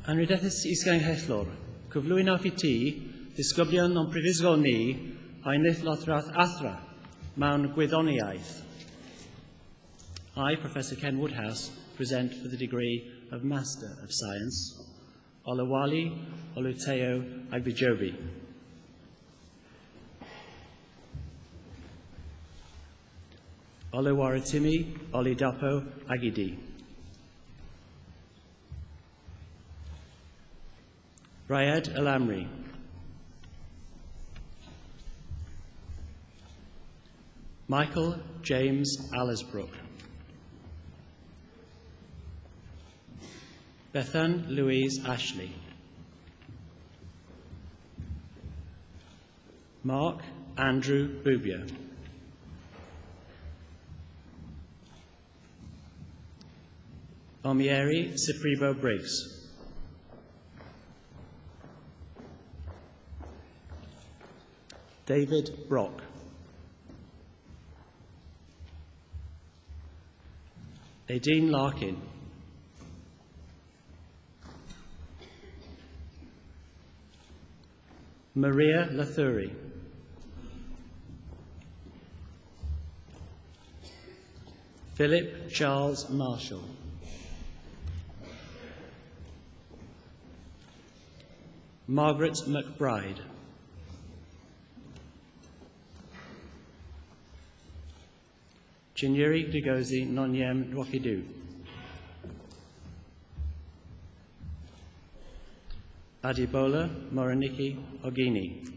Speaker 8: Anrhydeddus Isgain Hellor, cyflwyno I ti, disgyblion o'n prifysgol ni, a'i nithlothrath athra, mewn gwyddoniaeth. I, Professor Ken Woodhouse, present for the degree of Master of Science, Olawale Oluteo Agbijobi. Oluwaratimi Olidapo Agidi. Rayed Alamri. Michael James Allersbrook. Bethan Louise Ashley. Mark Andrew Bubia. Omieri Cipribo Briggs. David Brock. Nadine Larkin. Maria Lathuri. Philip Charles Marshall. Margaret McBride. Chinyeri Digozi Nonyem Dwakidu. Adibola Moraniki Ogini.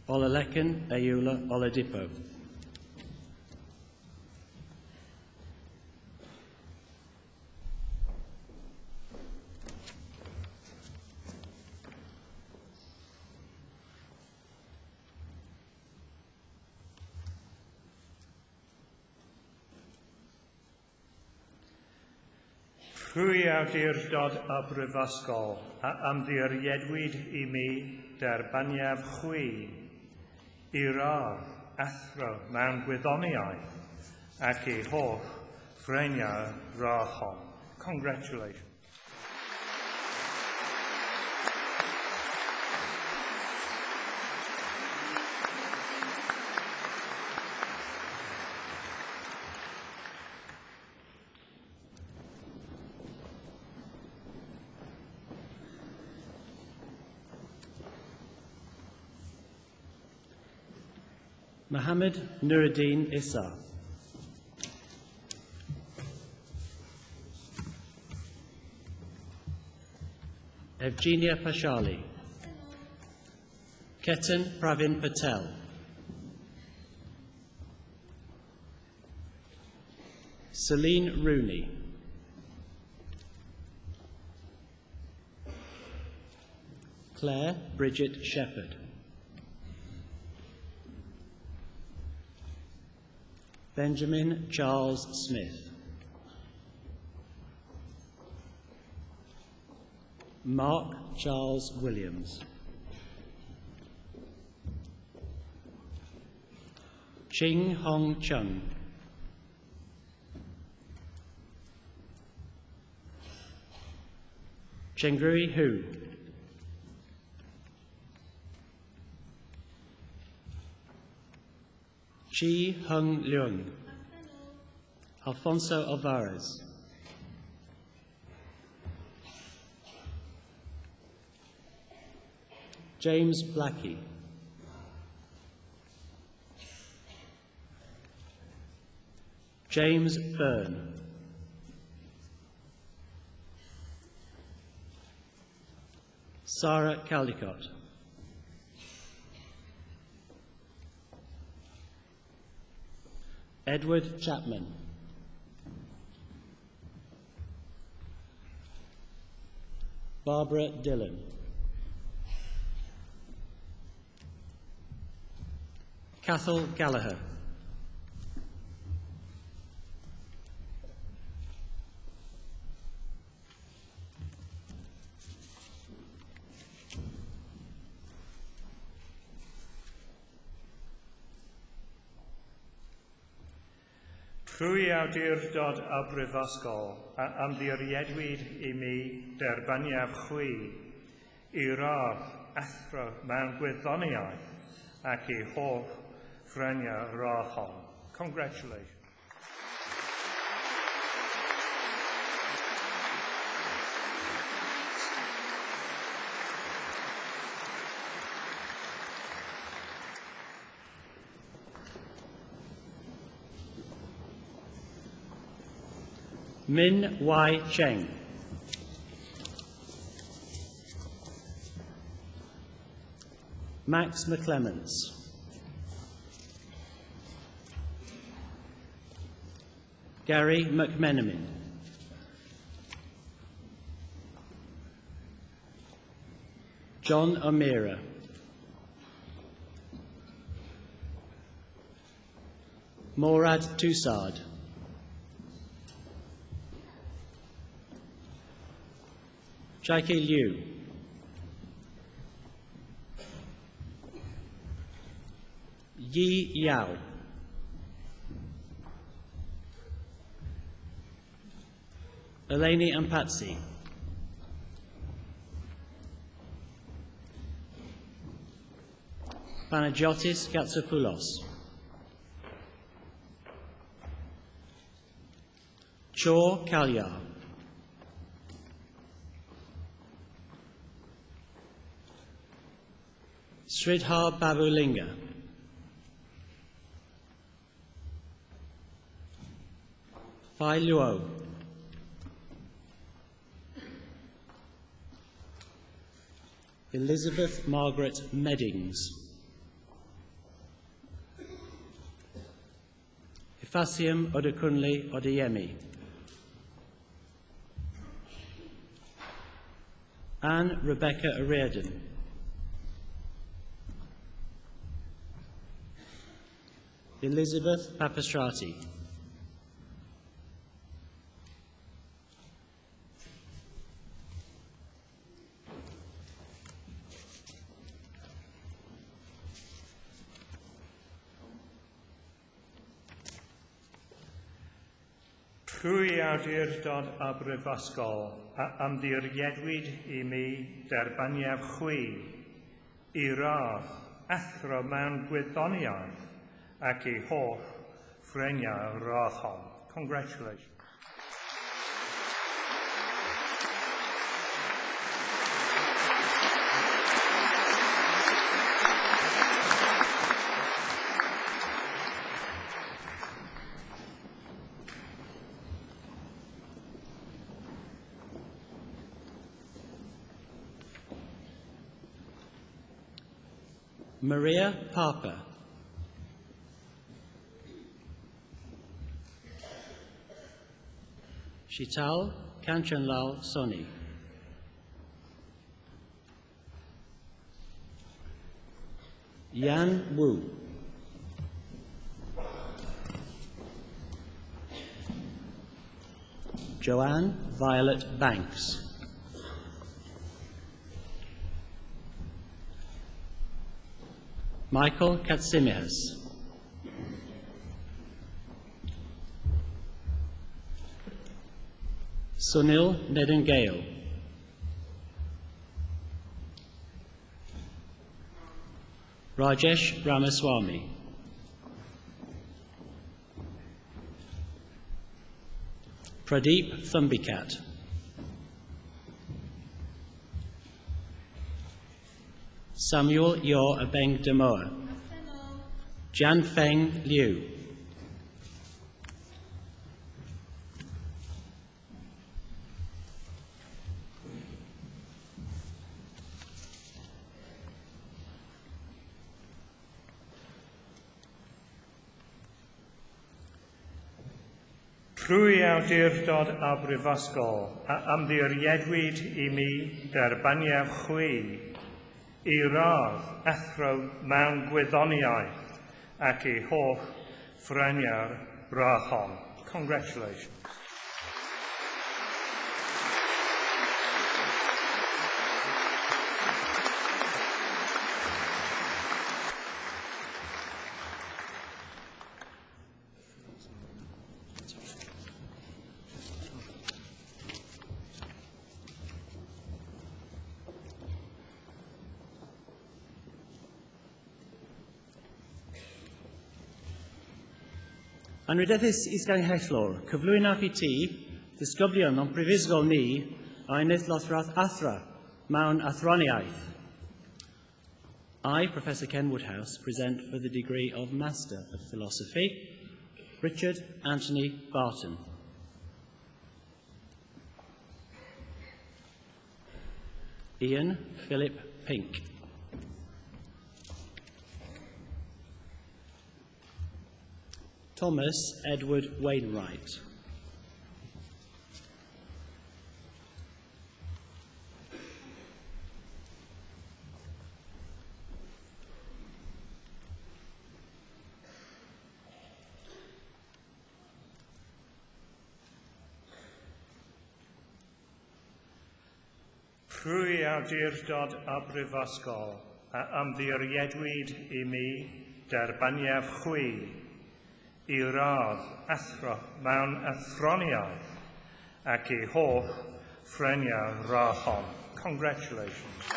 Speaker 8: Olalekan Ayula Oladipo.
Speaker 5: Rwy awdurdod y brifysgol a ymddiriedwyd I mi derbaniaf chwi I radd athro mewn gwyddoniaeth ac I holl ffreniau radd hon. Congratulations.
Speaker 8: Mohammed Nuruddin Issa. Evgenia Pashali. Ketan Pravin Patel. Celine Rooney. Claire Bridget Shepherd. Benjamin Charles Smith. Mark Charles Williams. Ching Hong Chung. Chengrui Hu. Chi Hung Leung. Alfonso Alvarez. James Blackie. James Byrne. Sarah Caldicott. Edward Chapman. Barbara Dillon. Cathal Gallagher.
Speaker 5: Trwy awdurdod a brifysgol a ymddiriedwyd I mi derbaniaf chwi I radd athro mewn gwyddoniaeth ac I holl ffreniau raddol. Congratulations.
Speaker 8: Min Wai Cheng. Max McClements. Gary McMenamin. John O'Meara. Morad Toussard. Jaike Liu. Yi Yao. Eleni Ampatsi. Panagiotis Gatsopoulos. Chor Kalyar. Sridhar Babulinga. Phai Luo. Elizabeth Margaret Meddings. Ifasium Odekunle Odeyemi. Anne Rebecca O'Riordan. Elizabeth Papastrati.
Speaker 5: Trwy awdurdod a brifysgol a ymddiriedwyd I mi derbaniaf chwi I radd athro mewn gwyddoniaeth ac I holl ffreniau raddol. Congratulations.
Speaker 8: Maria Parker. Shital Kanchanlal Soni. Yan Wu. Joanne Violet Banks. Michael Katsimias. Sunil Nedungale. Rajesh Ramaswamy. Pradeep Thumbikat. Samuel Yor Abeng Demoa. Jan Feng Liu.
Speaker 5: Trwy awdurdod a brifysgol, a ymddiriedwyd I mi derbaniaf chwi I radd athro mewn gwyddoniaeth ac I holl ffrenia'r brachon. Congratulations.
Speaker 8: Anrydeddus Isganghellor, cyflwyno i ti, disgyblion o'n brifysgol ni, a ennill lothrath athra, mewn athroniaeth. I, Professor Ken Woodhouse, present for the degree of Master of Philosophy, Richard Anthony Barton. Ian Philip Pink. Thomas Edward Wainwright.
Speaker 5: Trwy awdurdod a brifysgol, a ymddiriedwyd I mi derbaniaf chwi I radd athro mewn athroniaeth ac I holl ffrenia'r brachon. Congratulations.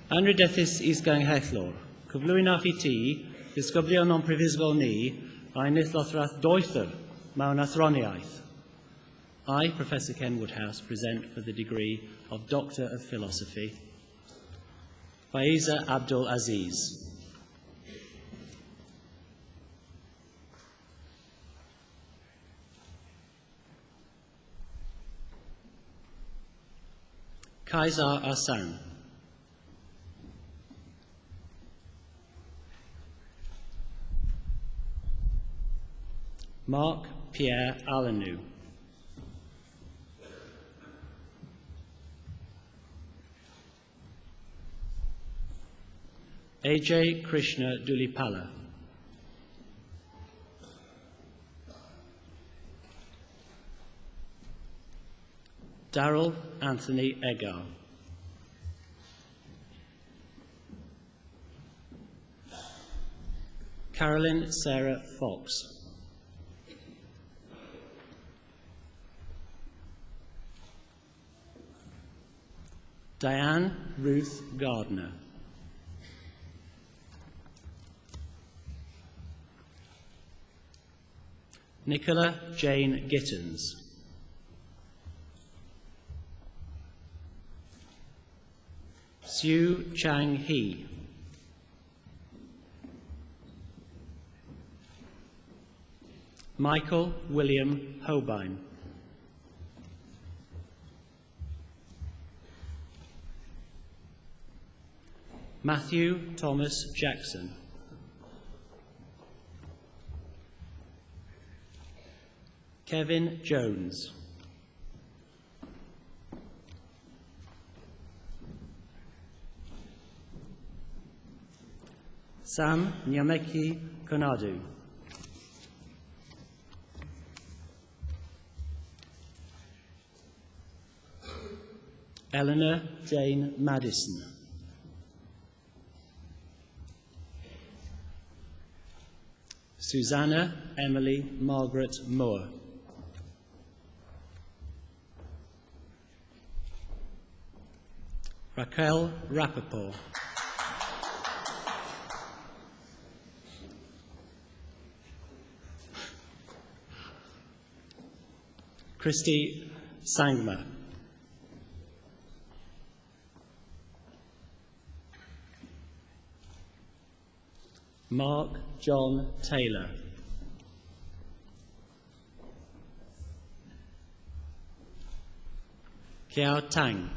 Speaker 8: Anrydeddus Isganghellor, cyflwyno i ti, disgyblion o'n brifysgol ni, a ennill lothrath doethr mewn athroniaeth. I, Professor Ken Woodhouse, present for the degree of Doctor of Philosophy, Faiza Abdul Aziz. Kaisar Asan. Mark Pierre Alanu. AJ Krishna Dulipala. Daryl Anthony Egar. Carolyn Sarah Fox. Diane Ruth Gardner. Nicola Jane Gittins. Sue Chang Hee. Michael William Holbein. Matthew Thomas Jackson. Kevin Jones. Sam Nyameki Konadu. Eleanor Jane Madison. Susanna Emily Margaret Moore. Raquel Rappaport. Christy Sangma. Mark John Taylor. Kiao Tang.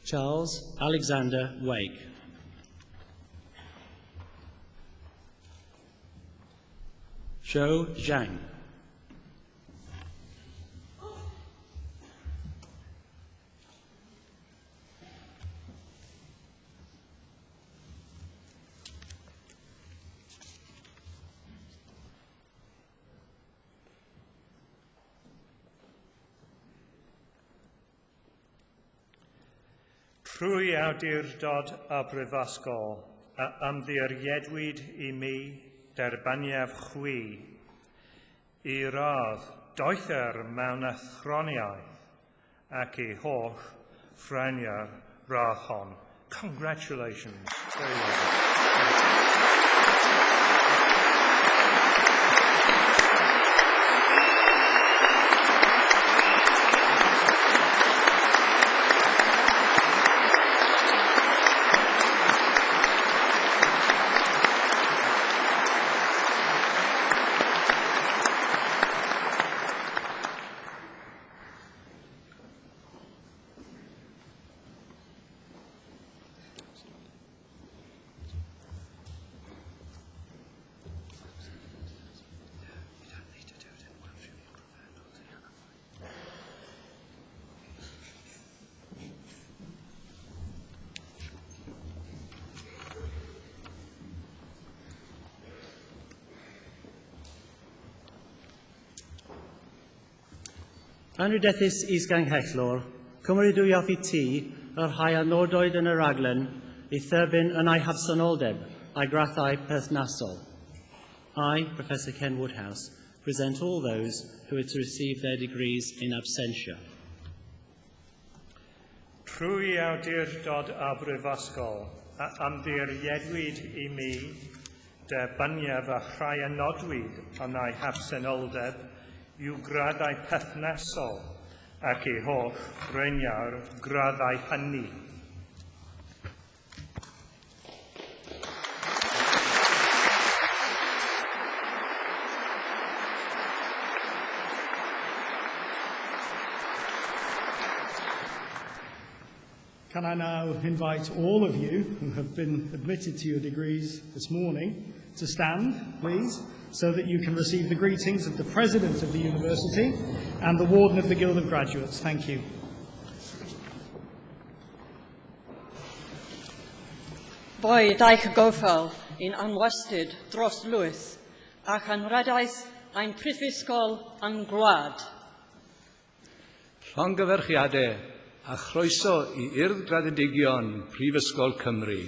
Speaker 8: Charles Alexander Wake. Zhou Zhang.
Speaker 5: Trwy awdurdod a brifysgol, a ymddiriedwyd I mi derbaniaf chwi, I radd doethyr mewn athroniaeth ac I holl ffrenia'r radd hon. Congratulations. Very well.
Speaker 8: Anrhydethus Isganghellor, cymrydwyodd I ti yr rhai anodoedd yn y raglen I therbyn yn ei hafsonoldeb a'i grathau perthnasol. I, Professor Ken Woodhouse, present all those who are to receive their degrees in absentia.
Speaker 5: Trwy awdurdod a brifysgol, a ymddiriedwyd I mi derbyniaf a rhai anodwyd yn ei hafsonoldeb yw graddau perthnasol ac I holl ffrenia'r graddau hynny.
Speaker 3: Can I now invite all of you who have been admitted to your degrees this morning to stand, please, so that you can receive the greetings of the President of the University and the Warden of the Guild of Graduates. Thank you.
Speaker 1: Boed eich gofal in anwastyd dros lwyth ac anrhadaeth ein prifysgol yn gwlad.
Speaker 9: Llongyfarchiadau a chroeso I Urdd Graddedigion Prifysgol Cymru.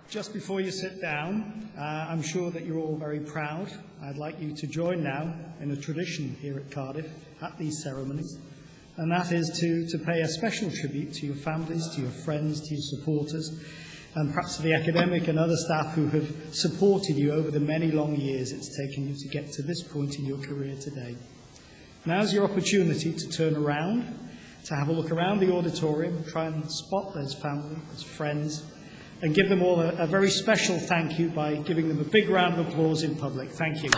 Speaker 3: Just before you sit down, I'm sure that you're all very proud. I'd like you to join now in a tradition here at Cardiff at these ceremonies, and that is to pay a special tribute to your families, to your friends, to your supporters, and perhaps to the academic and other staff who have supported you over the many long years it's taken you to get to this point in your career today. Now's your opportunity to turn around, to have a look around the auditorium, try and spot those family, those friends, and give them all a very special thank you by giving them a big round of applause in public. Thank you.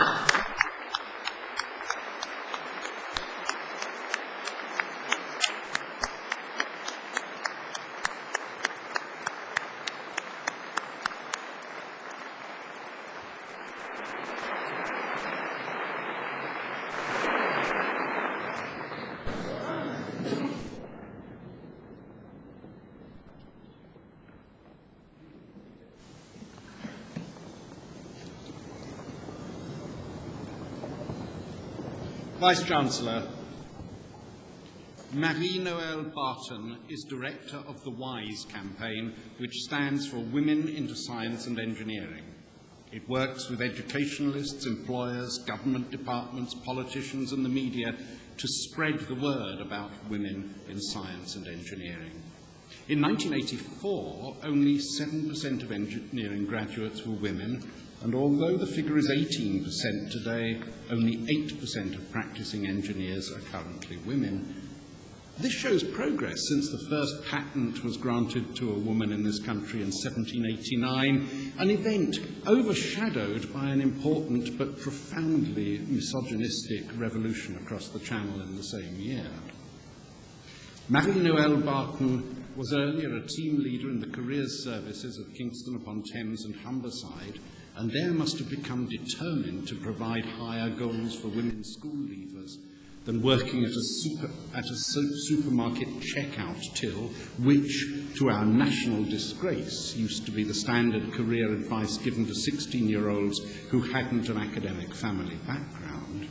Speaker 10: Vice-Chancellor, Marie-Noël Barton is director of the WISE campaign, which stands for Women into Science and Engineering. It works with educationalists, employers, government departments, politicians and the media to spread the word about women in science and engineering. In 1984, only 7% of engineering graduates were women, and although the figure is 18% today, only 8% of practicing engineers are currently women. This shows progress since the first patent was granted to a woman in this country in 1789, an event overshadowed by an important but profoundly misogynistic revolution across the Channel in the same year. Marie-Noël Barton was earlier a team leader in the careers services of Kingston upon Thames and Humberside, and there must have become determined to provide higher goals for women school leavers than working at a supermarket checkout till, which, to our national disgrace, used to be the standard career advice given to 16-year-olds who hadn't an academic family background.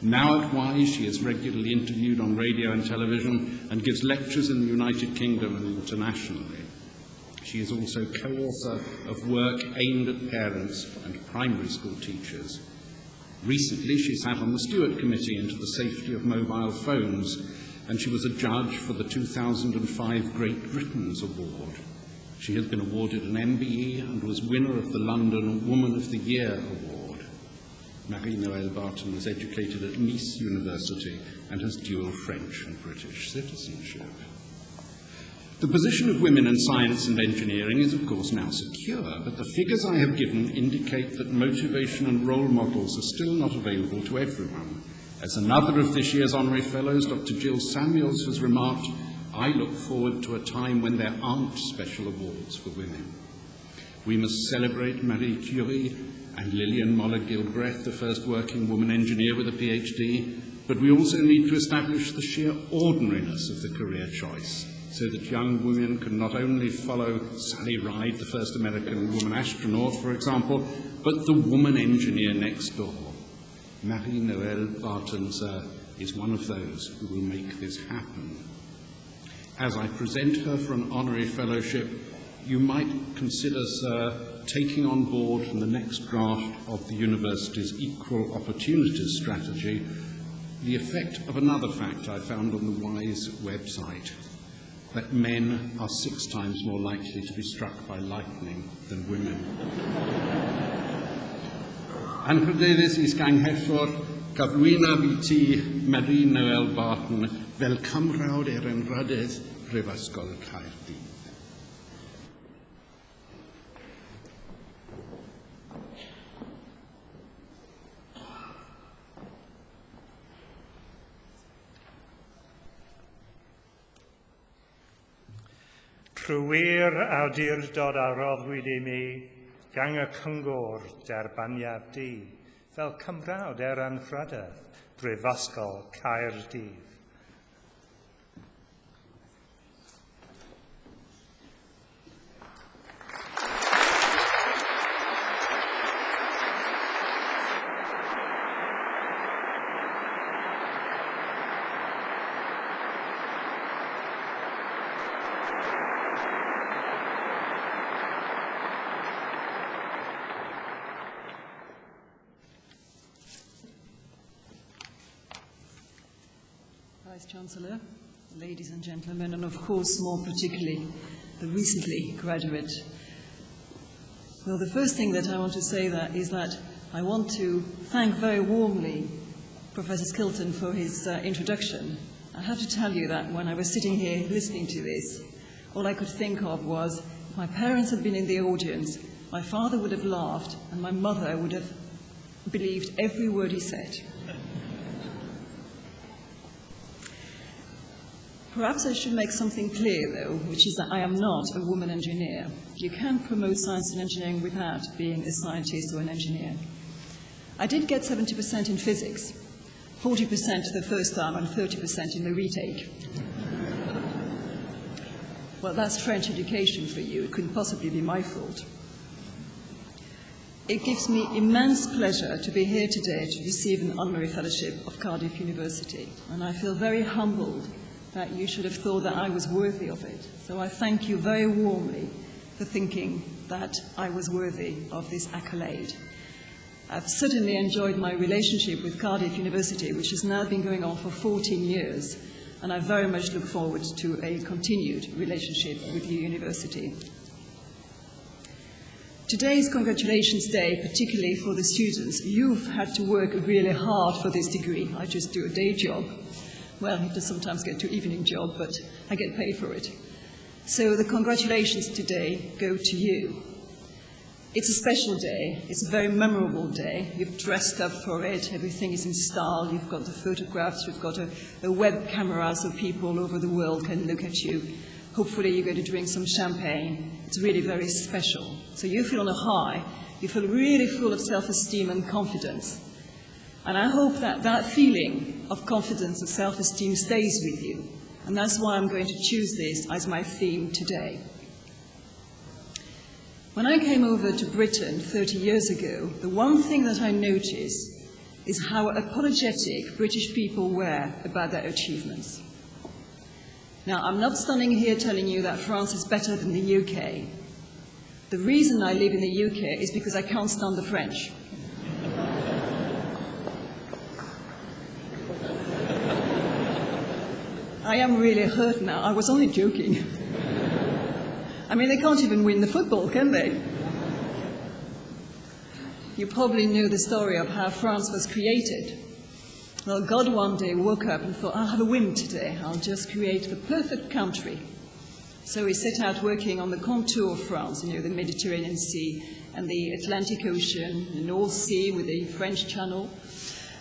Speaker 10: Now at WISE, she is regularly interviewed on radio and television and gives lectures in the United Kingdom and internationally. She is also co-author of work aimed at parents and primary school teachers. Recently, she sat on the Stewart Committee into the safety of mobile phones, and she was a judge for the 2005 Great Britain's Award. She has been awarded an MBE and was winner of the London Woman of the Year Award. Marie-Noël Barton was educated at Nice University and has dual French and British citizenship. The position of women in science and engineering is, of course, now secure, but the figures I have given indicate that motivation and role models are still not available to everyone. As another of this year's honorary fellows, Dr. Jill Samuels, has remarked, I look forward to a time when there aren't special awards for women. We must celebrate Marie Curie and Lillian Moller-Gilbreth, the first working woman engineer with a PhD, but we also need to establish the sheer ordinariness of the career choice, so that young women can not only follow Sally Ride, the first American woman astronaut, for example, but the woman engineer next door. Marie-Noël Barton, sir, is one of those who will make this happen. As I present her for an honorary fellowship, you might consider, sir, taking on board in the next draft of the university's equal opportunities strategy the effect of another fact I found on the WISE website, that men are 6 times more likely to be struck by lightning than women. Anrhydeddus is ganghellor, cyflwyna fi Marie-Noël Barton fel cymrawd enrhyddedd Prifysgol Caerdydd.
Speaker 5: Trwy'r awdurdod a roddwyd I mi gan y cyngor derbaniad di, fel cymrawd anrhyddedd Brifysgol Caerdydd.
Speaker 11: Vice-Chancellor, ladies and gentlemen, and of course more particularly the recently graduate. Well, the first thing that I want to say is that I want to thank very warmly Professor Skilton for his introduction. I have to tell you that when I was sitting here listening to this, all I could think of was if my parents had been in the audience, my father would have laughed and my mother would have believed every word he said. Perhaps I should make something clear, though, which is that I am not a woman engineer. You can promote science and engineering without being a scientist or an engineer. I did get 70% in physics, 40% the first time and 30% in the retake. Well, that's French education for you. It couldn't possibly be my fault. It gives me immense pleasure to be here today to receive an honorary fellowship of Cardiff University, and I feel very humbled that you should have thought that I was worthy of it. So I thank you very warmly for thinking that I was worthy of this accolade. I've certainly enjoyed my relationship with Cardiff University, which has now been going on for 14 years, and I very much look forward to a continued relationship with your university. Today is Congratulations Day, particularly for the students. You've had to work really hard for this degree. I just do a day job. Well, it does sometimes get to evening job, but I get paid for it. So the congratulations today go to you. It's a special day. It's a very memorable day. You've dressed up for it. Everything is in style. You've got the photographs. You've got a web camera so people all over the world can look at you. Hopefully you're going to drink some champagne. It's really very special. So you feel on a high. You feel really full of self-esteem and confidence. And I hope that that feeling of confidence and self-esteem stays with you. And that's why I'm going to choose this as my theme today. When I came over to Britain 30 years ago, the one thing that I noticed is how apologetic British people were about their achievements. Now, I'm not standing here telling you that France is better than the UK. The reason I live in the UK is because I can't stand the French. I am really hurt now. I was only joking. I mean, they can't even win the football, can they? You probably know the story of how France was created. Well, God one day woke up and thought, I'll have a whim today. I'll just create the perfect country. So he set out working on the contour of France, you know, the Mediterranean Sea and the Atlantic Ocean, the North Sea with the French Channel.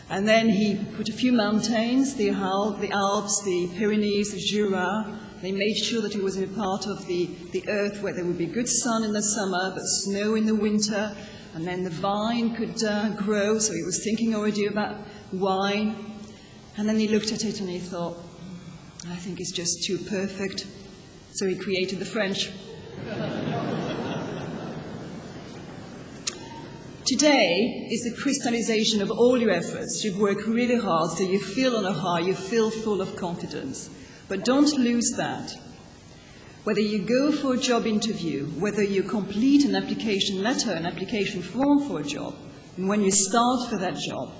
Speaker 11: And then he put a few mountains, the Alps, the Pyrenees, the Jura. They made sure that it was in a part of the earth where there would be good sun in the summer, but snow in the winter. And then the vine could grow, so he was thinking already about wine. And then he looked at it and he thought, I think it's just too perfect. So he created the French. Today is the crystallization of all your efforts. You've worked really hard, so you feel on a high, you feel full of confidence. But don't lose that. Whether you go for a job interview, whether you complete an application letter, an application form for a job, and when you start for that job,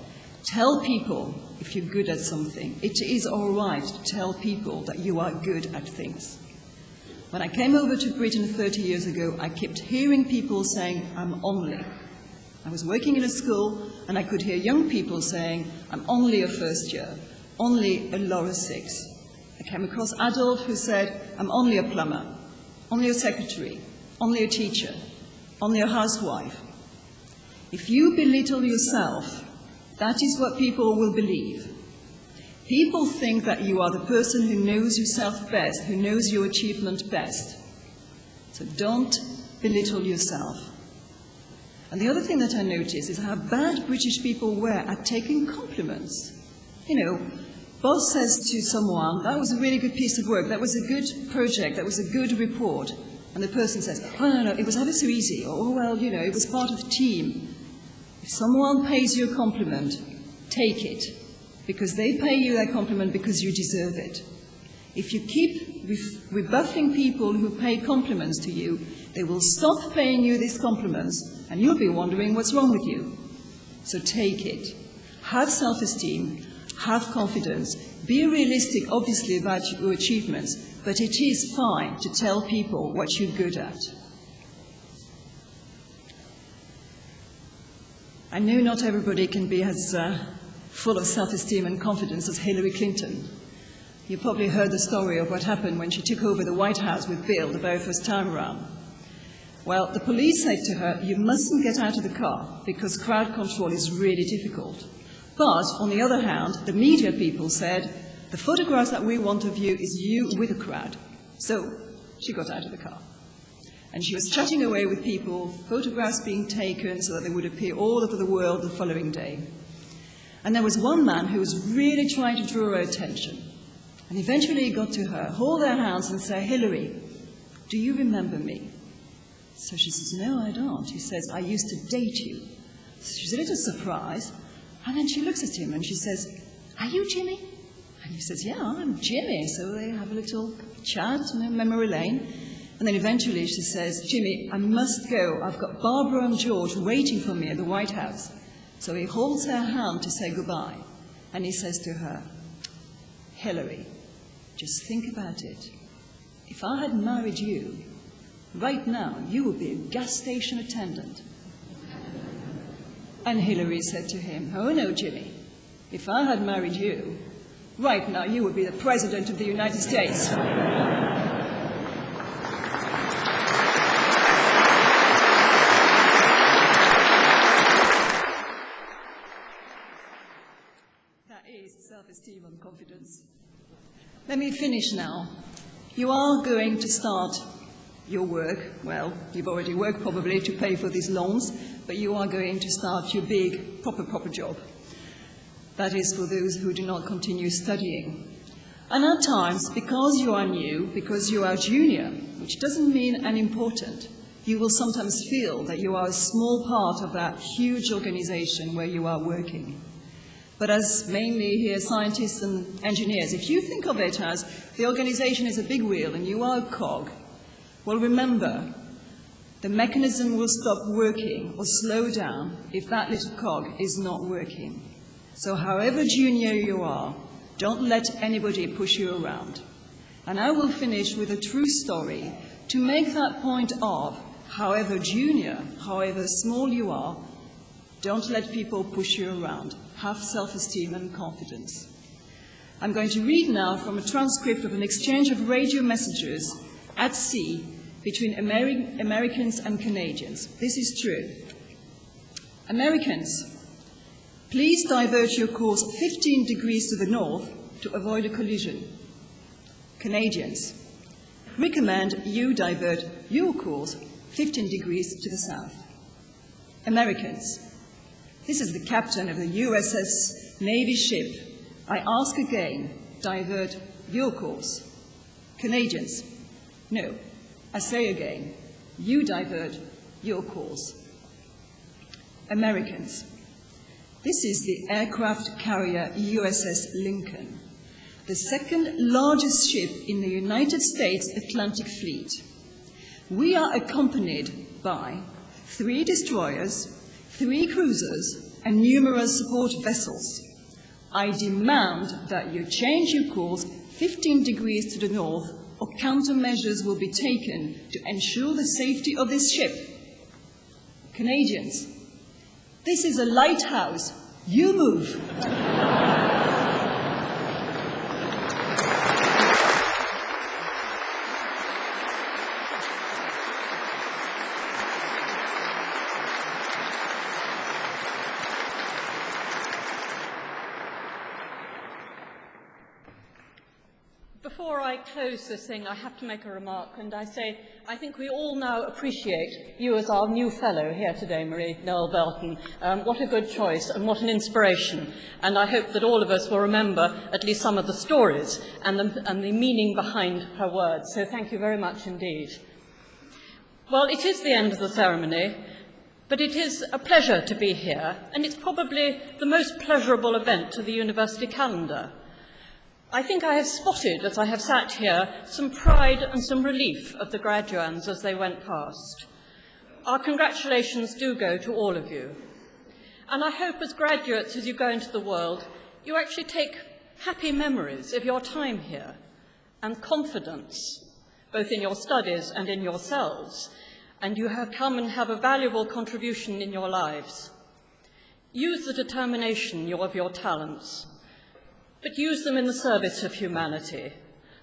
Speaker 11: tell people if you're good at something. It is all right to tell people that you are good at things. When I came over to Britain 30 years ago, I kept hearing people saying, I'm only. I was working in a school, and I could hear young people saying, I'm only a first year, only a Laura 6. I came across adults who said, I'm only a plumber, only a secretary, only a teacher, only a housewife. If you belittle yourself, that is what people will believe. People think that you are the person who knows yourself best, who knows your achievement best. So don't belittle yourself. And the other thing that I noticed is how bad British people were at taking compliments. You know, boss says to someone, that was a really good piece of work, that was a good project, that was a good report. And the person says, oh, no, it was ever so easy. Or, oh, well, you know, it was part of the team. If someone pays you a compliment, take it. Because they pay you that compliment because you deserve it. If you keep rebuffing people who pay compliments to you, they will stop paying you these compliments, and you'll be wondering what's wrong with you. So take it. Have self-esteem. Have confidence. Be realistic, obviously, about your achievements, but it is fine to tell people what you're good at. I know not everybody can be as full of self-esteem and confidence as Hillary Clinton. You probably heard the story of what happened when she took over the White House with Bill the very first time around. Well, the police said to her, you mustn't get out of the car because crowd control is really difficult. But, on the other hand, the media people said, the photographs that we want of you is you with a crowd. So, she got out of the car. And she was chatting away with people, photographs being taken so that they would appear all over the world the following day. And there was one man who was really trying to draw her attention. And eventually he got to her, hold her hands and say, Hillary, do you remember me? So she says, no, I don't. He says, I used to date you. So she's a little surprised. And then she looks at him and she says, are you Jimmy? And he says, yeah, I'm Jimmy. So they have a little chat, memory lane. And then eventually she says, Jimmy, I must go. I've got Barbara and George waiting for me at the White House. So he holds her hand to say goodbye. And he says to her, Hillary, Just think about it. If I had married you, right now you would be a gas station attendant. And Hillary said to him, "Oh no, Jimmy, if I had married you, right now you would be the President of the United States." That is self-esteem and confidence. Let me finish now. You are going to start your work. Well, you've already worked probably to pay for these loans, but you are going to start your big, proper job. That is for those who do not continue studying. And at times, because you are new, because you are junior, which doesn't mean unimportant, you will sometimes feel that you are a small part of that huge organization where you are working. But as mainly here scientists and engineers, if you think of it as the organization is a big wheel and you are a cog, well, remember, the mechanism will stop working or slow down if that little cog is not working. So however junior you are, don't let anybody push you around. And I will finish with a true story to make that point of, however junior, however small you are, don't let people push you around. Have self-esteem and confidence. I'm going to read now from a transcript of an exchange of radio messages at sea between Americans and Canadians. This is true. Americans, please divert your course 15 degrees to the north to avoid a collision. Canadians, recommend you divert your course 15 degrees to the south. Americans, this is the captain of the USS Navy ship. I ask again, divert your course. Canadians, no, I say again, you divert your course. Americans, this is the aircraft carrier USS Lincoln, the second largest ship in the United States Atlantic Fleet. We are accompanied by 3 destroyers, 3 cruisers, and numerous support vessels. I demand that you change your course 15 degrees to the north, or countermeasures will be taken to ensure the safety of this ship. Canadians, this is a lighthouse. You move.
Speaker 1: Before I close this thing, I have to make a remark, and I say I think we all now appreciate you as our new fellow here today, Marie Noel Belton. What a good choice and what an inspiration. And I hope that all of us will remember at least some of the stories and the meaning behind her words. So thank you very much indeed. Well, it is the end of the ceremony, but it is a pleasure to be here, and it's probably the most pleasurable event to the university calendar. I think I have spotted, as I have sat here, some pride and some relief of the graduands as they went past. Our congratulations do go to all of you. And I hope as graduates, as you go into the world, you actually take happy memories of your time here and confidence, both in your studies and in yourselves, and you have come and have a valuable contribution in your lives. Use the determination of your talents, but use them in the service of humanity.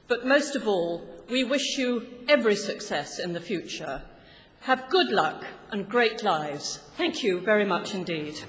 Speaker 1: But most of all, we wish you every success in the future. Have good luck and great lives. Thank you very much indeed.